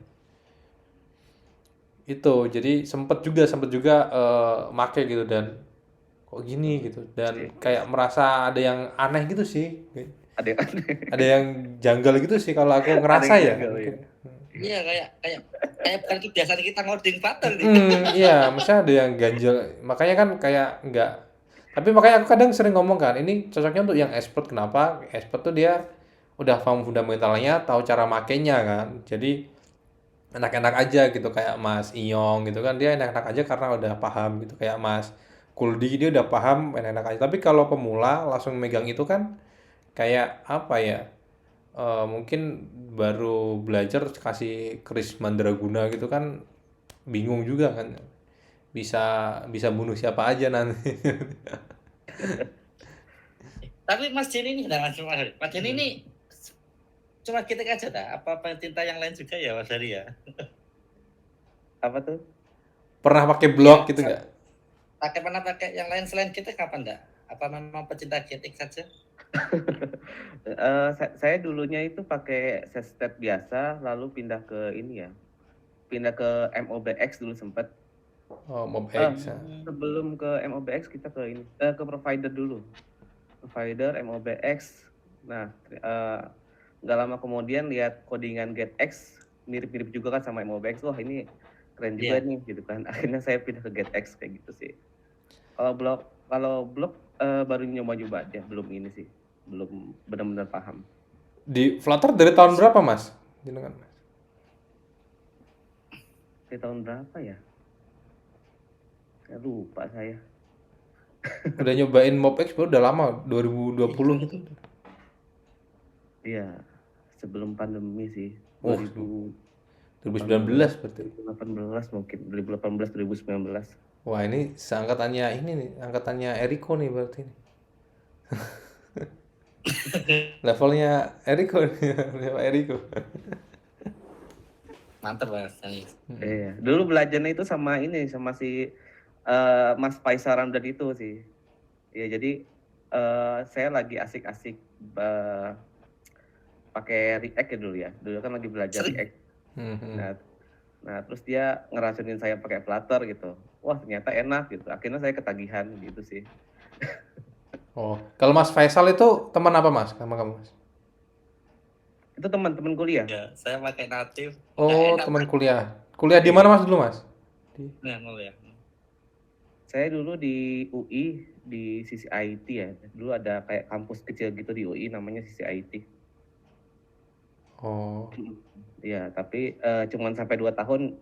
Itu jadi sempet juga make gitu dan kok gini gitu dan kayak merasa ada yang aneh gitu sih, Ada yang aneh. ada yang janggal gitu sih kalau aku ngerasa Ada yang ya. janggal, ya. Iya kayak bukan kebiasaan kita ngoding Flutter nih. Iya maksudnya ada yang ganjel, makanya kan kayak enggak, tapi makanya aku kadang sering ngomong kan ini cocoknya untuk yang expert. Kenapa? Expert tuh dia udah paham fundamentalnya, tahu cara makainya kan, jadi enak-enak aja gitu. Kayak Mas Iyong gitu kan dia enak-enak aja karena udah paham gitu. Kayak Mas Kuldi dia udah paham, enak-enak aja. Tapi kalau pemula langsung megang itu kan kayak apa ya? Mungkin baru belajar kasih keris mandraguna gitu kan bingung juga kan. Bisa bisa bunuh siapa aja nanti. Tapi Mas Denny ini, Mas Denny ini cuma kita aja dah. Apa tinta yang lain juga ya Mas Hari ya? Apa tuh? Pernah pakai blok gitu nggak? Pernah pakai yang lain selain kita kapan enggak? Apa memang pecinta GTX saja? Saya dulunya itu pakai sestet biasa, lalu pindah ke ini ya, pindah ke MOBX dulu sempat. Oh, MobX. Sebelum ke MOBX kita ke ini, ke provider dulu. Provider MOBX. Nah, nggak lama kemudian lihat codingan GetX mirip-mirip juga kan sama MOBX. Wah ini keren juga nih gitu kan. Akhirnya saya pindah ke GetX kayak gitu sih. Kalau blog baru nyoba-nyoba aja, belum ini sih, belum benar-benar paham. Di Flutter dari tahun berapa Mas? Jenengan Mas? Dari tahun berapa ya? Saya lupa saya. Udah nyobain MobX baru udah lama, 2020 gitu. Iya, sebelum pandemi sih. Oh, 2019 berarti. 2018 mungkin, 2018 2019. Wah, ini seangkatannya ini nih, angkatannya Eriko nih berarti nih. Levelnya Eriko nih, level Eriko. Mantap Mas. Iya, dulu belajarnya itu sama ini, sama si Mas Faisal Ramdan itu sih. Ya jadi saya lagi asik-asik pakai React ya dulu ya. Dulu kan lagi belajar React. Nah terus dia ngeracunin saya pakai Flutter gitu. Wah ternyata enak gitu. Akhirnya saya ketagihan gitu sih. Oh, kalau Mas Faisal itu teman apa Mas sama kamu Mas? Itu teman-teman kuliah. Ya, saya pakai native. Oh, teman kuliah. Kuliah di mana Mas dulu Mas? Nah, ya. Saya dulu di UI di sisi IT ya. Dulu ada kayak kampus kecil gitu di UI namanya sisi IT. Oh. Iya, tapi cuman sampai 2 tahun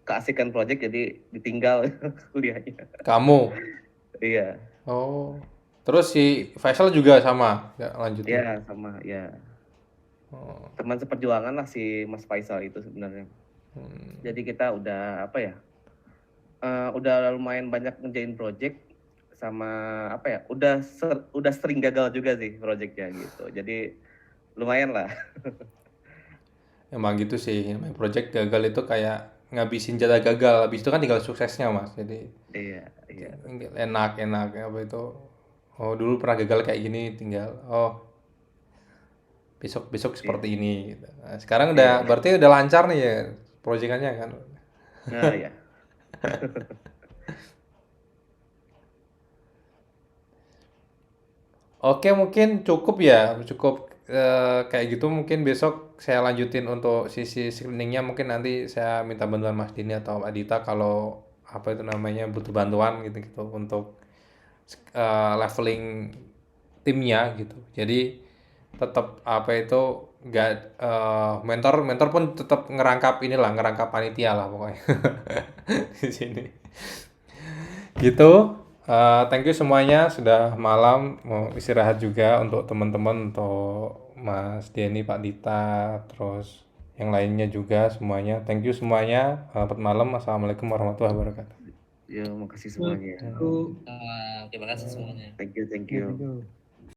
keasikan project jadi ditinggal kuliahnya. Kamu? Iya. Oh. Terus si Faisal juga sama, nggak lanjut? Iya, sama ya. Oh. Teman seperjuangan lah si Mas Faisal itu sebenarnya. Jadi kita udah apa ya? Udah lumayan banyak ngerjain project sama apa ya? Udah sering gagal juga sih projectnya gitu. Jadi lumayan lah. Emang gitu sih, namanya project gagal itu kayak ngabisin jatah gagal, habis itu kan tinggal suksesnya Mas. Jadi iya. enak apa itu. Oh dulu pernah gagal kayak gini, tinggal besok seperti ini. Gitu. Nah, sekarang udah berarti udah lancar nih ya proyekannya kan. Nah ya. Oke mungkin cukup kayak gitu, mungkin besok saya lanjutin untuk sisi screeningnya, mungkin nanti saya minta bantuan Mas Dini atau Adita kalau apa itu namanya butuh bantuan gitu untuk leveling timnya gitu. Jadi tetap apa itu nggak mentor pun tetap ngerangkap panitia lah pokoknya di sini gitu. Thank you semuanya, sudah malam mau istirahat juga untuk teman-teman, untuk Mas Denny, Pak Dita, terus yang lainnya juga semuanya. Thank you semuanya. Selamat malam. Assalamualaikum warahmatullahi wabarakatuh. Ya, makasih semuanya. Terima kasih semuanya. Thank you.